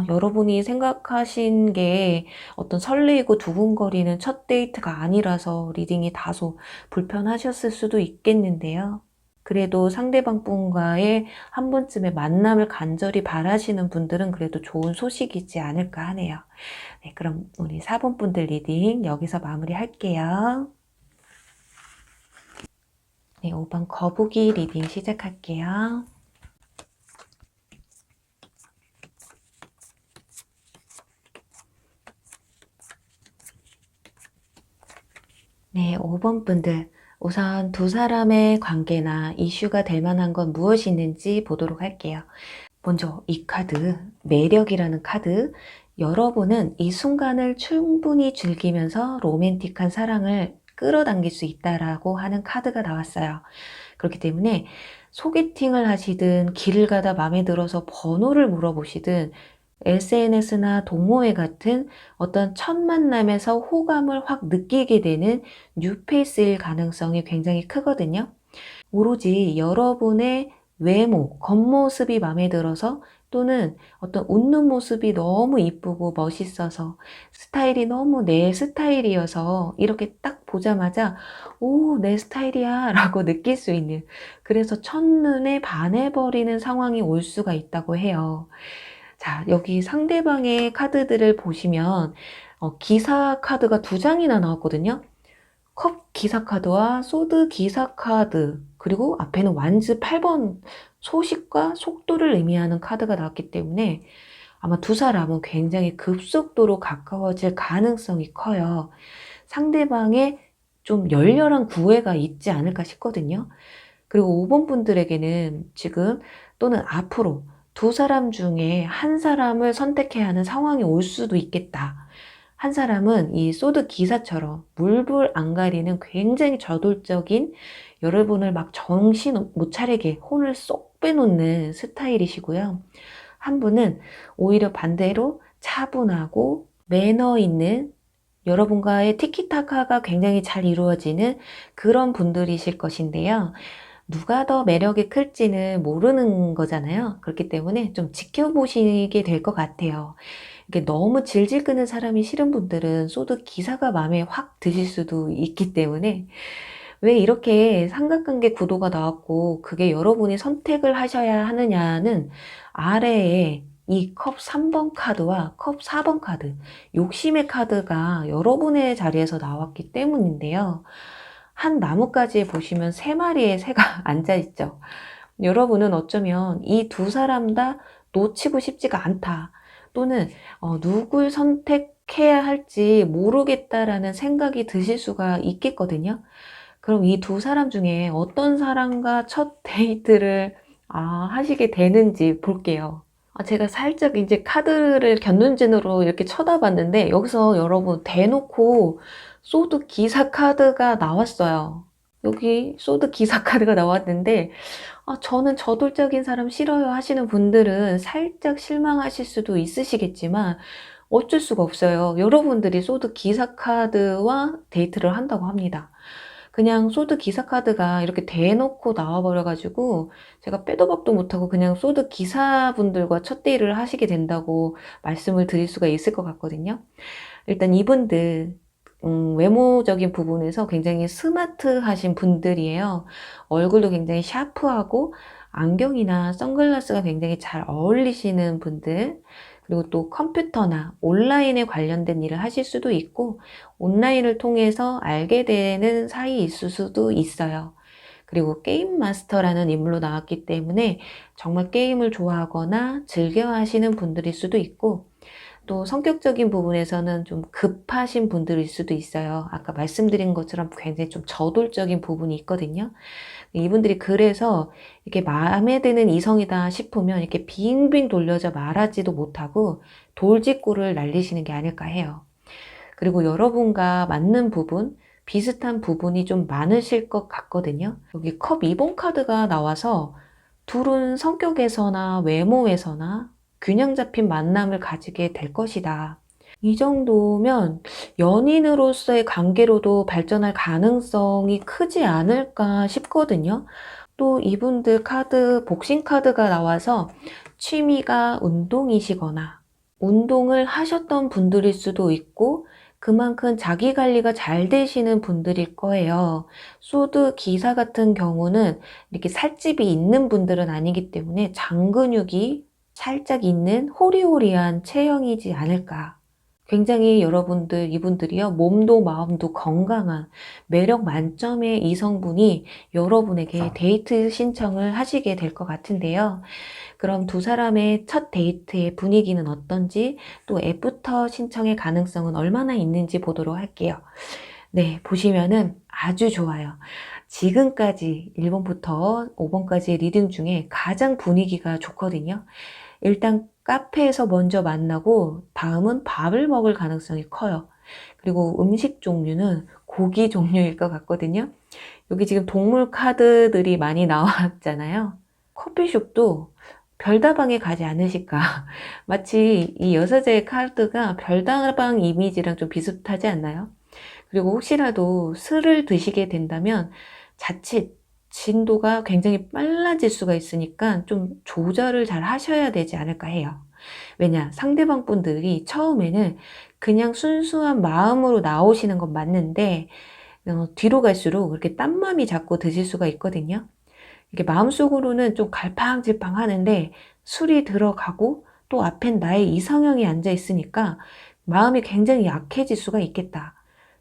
여러분이 생각하신 게 어떤 설레이고 두근거리는 첫 데이트가 아니라서 리딩이 다소 불편하셨을 수도 있겠는데요. 그래도 상대방 분과의 한 번쯤의 만남을 간절히 바라시는 분들은 그래도 좋은 소식이지 않을까 하네요. 네, 그럼 우리 4번 분들 리딩 여기서 마무리할게요. 네, 5번 거북이 리딩 시작할게요. 네, 5번 분들 우선 두 사람의 관계나 이슈가 될 만한 건 무엇이 있는지 보도록 할게요. 먼저 이 카드, 매력이라는 카드. 여러분은 이 순간을 충분히 즐기면서 로맨틱한 사랑을 끌어당길 수 있다라고 하는 카드가 나왔어요. 그렇기 때문에 소개팅을 하시든 길을 가다 마음에 들어서 번호를 물어보시든 SNS나 동호회 같은 어떤 첫 만남에서 호감을 확 느끼게 되는 뉴페이스일 가능성이 굉장히 크거든요. 오로지 여러분의 외모, 겉모습이 마음에 들어서 또는 어떤 웃는 모습이 너무 이쁘고 멋있어서 스타일이 너무 내 스타일이어서 이렇게 딱 보자마자 오, 내 스타일이야 라고 느낄 수 있는, 그래서 첫눈에 반해버리는 상황이 올 수가 있다고 해요. 자, 여기 상대방의 카드들을 보시면 기사 카드가 2장이나 나왔거든요. 컵 기사 카드와 소드 기사 카드, 그리고 앞에는 완즈 8번 소식과 속도를 의미하는 카드가 나왔기 때문에 아마 두 사람은 굉장히 급속도로 가까워질 가능성이 커요. 상대방의 좀 열렬한 구애가 있지 않을까 싶거든요. 그리고 5번 분들에게는 지금 또는 앞으로 두 사람 중에 한 사람을 선택해야 하는 상황이 올 수도 있겠다. 한 사람은 이 소드 기사처럼 물불 안 가리는 굉장히 저돌적인, 여러분을 막 정신 못 차리게 혼을 쏙 빼놓는 스타일이시고요. 한 분은 오히려 반대로 차분하고 매너 있는, 여러분과의 티키타카가 굉장히 잘 이루어지는 그런 분들이실 것인데요. 누가 더 매력이 클지는 모르는 거잖아요. 그렇기 때문에 좀 지켜보시게 될 것 같아요. 이게 너무 질질 끄는 사람이 싫은 분들은 소드 기사가 마음에 확 드실 수도 있기 때문에, 왜 이렇게 삼각관계 구도가 나왔고 그게 여러분이 선택을 하셔야 하느냐는 아래에 이 컵 3번 카드와 컵 4번 카드, 욕심의 카드가 여러분의 자리에서 나왔기 때문인데요. 한 나뭇가지에 보시면 3마리의 새가 앉아있죠. 여러분은 어쩌면 이 두 사람 다 놓치고 싶지가 않다, 또는 누굴 선택해야 할지 모르겠다라는 생각이 드실 수가 있겠거든요. 그럼 이 두 사람 중에 어떤 사람과 첫 데이트를 하시게 되는지 볼게요. 제가 살짝 이제 카드를 견눈진으로 이렇게 쳐다봤는데 여기서 여러분 대놓고 소드 기사 카드가 나왔어요. 여기 소드 기사 카드가 나왔는데 저는 저돌적인 사람 싫어요 하시는 분들은 살짝 실망하실 수도 있으시겠지만 어쩔 수가 없어요. 여러분들이 소드 기사 카드와 데이트를 한다고 합니다. 그냥 소드 기사 카드가 이렇게 대놓고 나와버려가지고 제가 빼도 박도 못하고 그냥 소드 기사분들과 첫 데이트를 하시게 된다고 말씀을 드릴 수가 있을 것 같거든요. 일단 이분들 외모적인 부분에서 굉장히 스마트하신 분들이에요. 얼굴도 굉장히 샤프하고 안경이나 선글라스가 굉장히 잘 어울리시는 분들, 그리고 또 컴퓨터나 온라인에 관련된 일을 하실 수도 있고 온라인을 통해서 알게 되는 사이일 수도 있어요. 그리고 게임 마스터라는 인물로 나왔기 때문에 정말 게임을 좋아하거나 즐겨 하시는 분들일 수도 있고, 또 성격적인 부분에서는 좀 급하신 분들일 수도 있어요. 아까 말씀드린 것처럼 굉장히 좀 저돌적인 부분이 있거든요. 이분들이 그래서 이렇게 마음에 드는 이성이다 싶으면 이렇게 빙빙 돌려져 말하지도 못하고 돌직구를 날리시는 게 아닐까 해요. 그리고 여러분과 맞는 부분, 비슷한 부분이 좀 많으실 것 같거든요. 여기 컵 2번 카드가 나와서 둘은 성격에서나 외모에서나 균형 잡힌 만남을 가지게 될 것이다. 이 정도면 연인으로서의 관계로도 발전할 가능성이 크지 않을까 싶거든요. 또 이분들 카드, 복싱 카드가 나와서 취미가 운동이시거나 운동을 하셨던 분들일 수도 있고 그만큼 자기 관리가 잘 되시는 분들일 거예요. 소드 기사 같은 경우는 이렇게 살집이 있는 분들은 아니기 때문에 장근육이 살짝 있는 호리호리한 체형이지 않을까. 굉장히 여러분들, 이분들이요, 몸도 마음도 건강한 매력 만점의 이성분이 여러분에게 데이트 신청을 하시게 될 것 같은데요. 그럼 두 사람의 첫 데이트의 분위기는 어떤지, 또 애프터 신청의 가능성은 얼마나 있는지 보도록 할게요. 네, 보시면은 아주 좋아요. 지금까지 1번부터 5번까지의 리딩 중에 가장 분위기가 좋거든요. 일단 카페에서 먼저 만나고 다음은 밥을 먹을 가능성이 커요. 그리고 음식 종류는 고기 종류일 것 같거든요. 여기 지금 동물 카드들이 많이 나왔잖아요. 커피숍도 별다방에 가지 않으실까. 마치 이 여사제의 카드가 별다방 이미지랑 좀 비슷하지 않나요? 그리고 혹시라도 술을 드시게 된다면 자칫 진도가 굉장히 빨라질 수가 있으니까 좀 조절을 잘 하셔야 되지 않을까 해요. 왜냐, 상대방 분들이 처음에는 그냥 순수한 마음으로 나오시는 건 맞는데 뒤로 갈수록 그렇게 딴맘이 자꾸 드실 수가 있거든요. 이게 마음속으로는 좀 갈팡질팡 하는데 술이 들어가고 또 앞엔 나의 이상형이 앉아 있으니까 마음이 굉장히 약해질 수가 있겠다.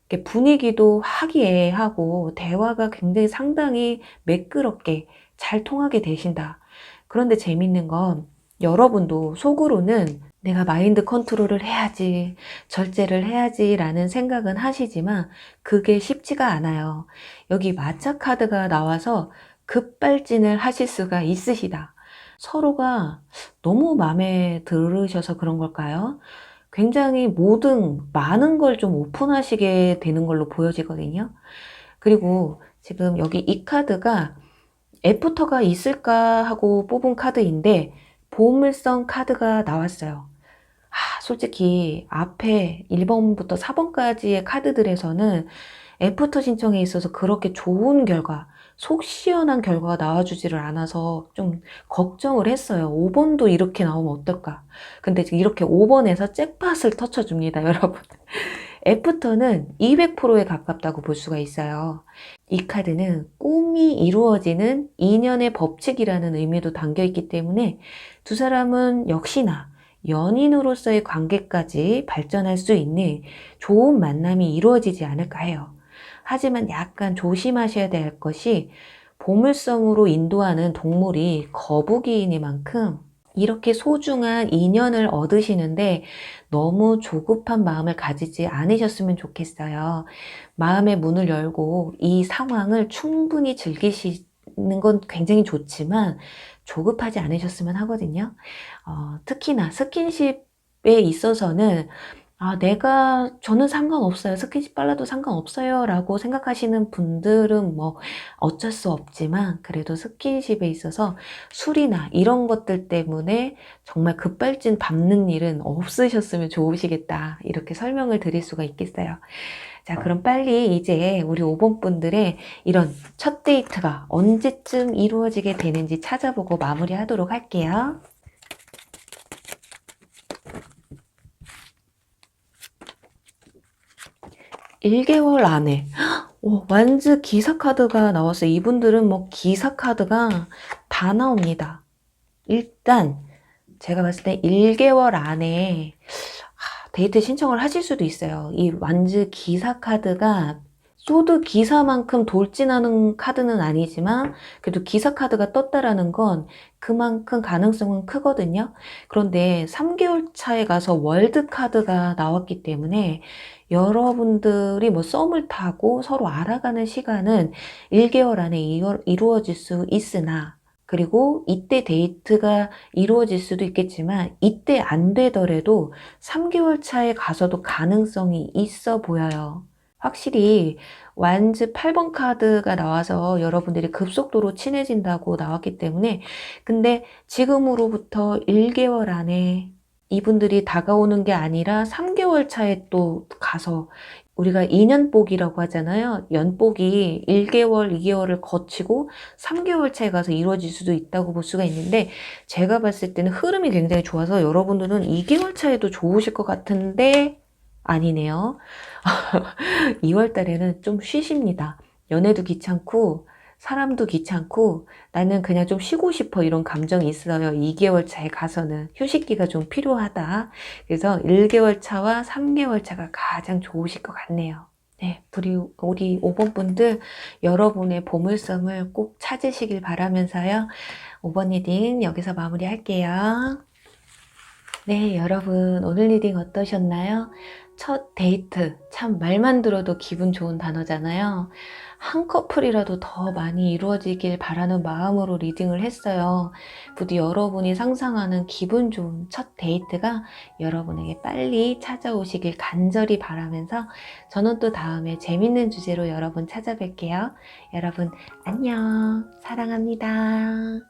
이렇게 분위기도 화기애애하고 대화가 굉장히 상당히 매끄럽게 잘 통하게 되신다. 그런데 재밌는 건 여러분도 속으로는 내가 마인드 컨트롤을 해야지, 절제를 해야지 라는 생각은 하시지만 그게 쉽지가 않아요. 여기 마차 카드가 나와서 급발진을 하실 수가 있으시다. 서로가 너무 마음에 들으셔서 그런 걸까요? 굉장히 많은 걸 좀 오픈하시게 되는 걸로 보여지거든요. 그리고 지금 여기 이 카드가 애프터가 있을까 하고 뽑은 카드인데 보물성 카드가 나왔어요. 솔직히 앞에 1번부터 4번까지의 카드들에서는 애프터 신청에 있어서 그렇게 좋은 결과, 속 시원한 결과가 나와주지를 않아서 좀 걱정을 했어요. 5번도 이렇게 나오면 어떨까? 근데 지금 이렇게 5번에서 잭팟을 터쳐줍니다, 여러분. 애프터는 200%에 가깝다고 볼 수가 있어요. 이 카드는 꿈이 이루어지는 인연의 법칙이라는 의미도 담겨 있기 때문에 두 사람은 역시나 연인으로서의 관계까지 발전할 수 있는 좋은 만남이 이루어지지 않을까 해요. 하지만 약간 조심하셔야 될 것이 보물섬으로 인도하는 동물이 거북이이니만큼 이렇게 소중한 인연을 얻으시는데 너무 조급한 마음을 가지지 않으셨으면 좋겠어요. 마음의 문을 열고 이 상황을 충분히 즐기시는 건 굉장히 좋지만 조급하지 않으셨으면 하거든요. 특히나 스킨십에 있어서는 저는 상관없어요. 스킨십 빨라도 상관없어요. 라고 생각하시는 분들은 뭐 어쩔 수 없지만 그래도 스킨십에 있어서 술이나 이런 것들 때문에 정말 급발진 밟는 일은 없으셨으면 좋으시겠다. 이렇게 설명을 드릴 수가 있겠어요. 자, 그럼 빨리 이제 우리 5번 분들의 이런 첫 데이트가 언제쯤 이루어지게 되는지 찾아보고 마무리하도록 할게요. (1개월) 안에 완즈 기사 카드가 나왔어요. 이분들은 뭐 기사 카드가 다 나옵니다. 일단 제가 봤을 때 1개월 안에 데이트 신청을 하실 수도 있어요. 이 완즈 기사 카드가 소드 기사만큼 돌진하는 카드는 아니지만 그래도 기사 카드가 떴다라는 건 그만큼 가능성은 크거든요. 그런데 3개월 차에 가서 월드 카드가 나왔기 때문에 여러분들이 뭐 썸을 타고 서로 알아가는 시간은 1개월 안에 이루어질 수 있으나 그리고 이때 데이트가 이루어질 수도 있겠지만 이때 안 되더라도 3개월 차에 가서도 가능성이 있어 보여요. 확실히 완즈 8번 카드가 나와서 여러분들이 급속도로 친해진다고 나왔기 때문에 근데 지금으로부터 1개월 안에 이분들이 다가오는 게 아니라 3개월 차에 또 가서 우리가 인연복이라고 하잖아요. 연복이 1개월, 2개월을 거치고 3개월 차에 가서 이루어질 수도 있다고 볼 수가 있는데 제가 봤을 때는 흐름이 굉장히 좋아서 여러분들은 2개월 차에도 좋으실 것 같은데 아니네요. 2월 달에는 좀 쉬십니다. 연애도 귀찮고 사람도 귀찮고 나는 그냥 좀 쉬고 싶어 이런 감정이 있어요. 2개월 차에 가서는 휴식기가 좀 필요하다. 그래서 1개월 차와 3개월 차가 가장 좋으실 것 같네요. 네, 우리 5번 분들 여러분의 보물섬을 꼭 찾으시길 바라면서요. 5번 리딩 여기서 마무리할게요. 네, 여러분 오늘 리딩 어떠셨나요? 첫 데이트, 참 말만 들어도 기분 좋은 단어잖아요. 한 커플이라도 더 많이 이루어지길 바라는 마음으로 리딩을 했어요. 부디 여러분이 상상하는 기분 좋은 첫 데이트가 여러분에게 빨리 찾아오시길 간절히 바라면서 저는 또 다음에 재밌는 주제로 여러분 찾아뵐게요. 여러분 안녕, 사랑합니다.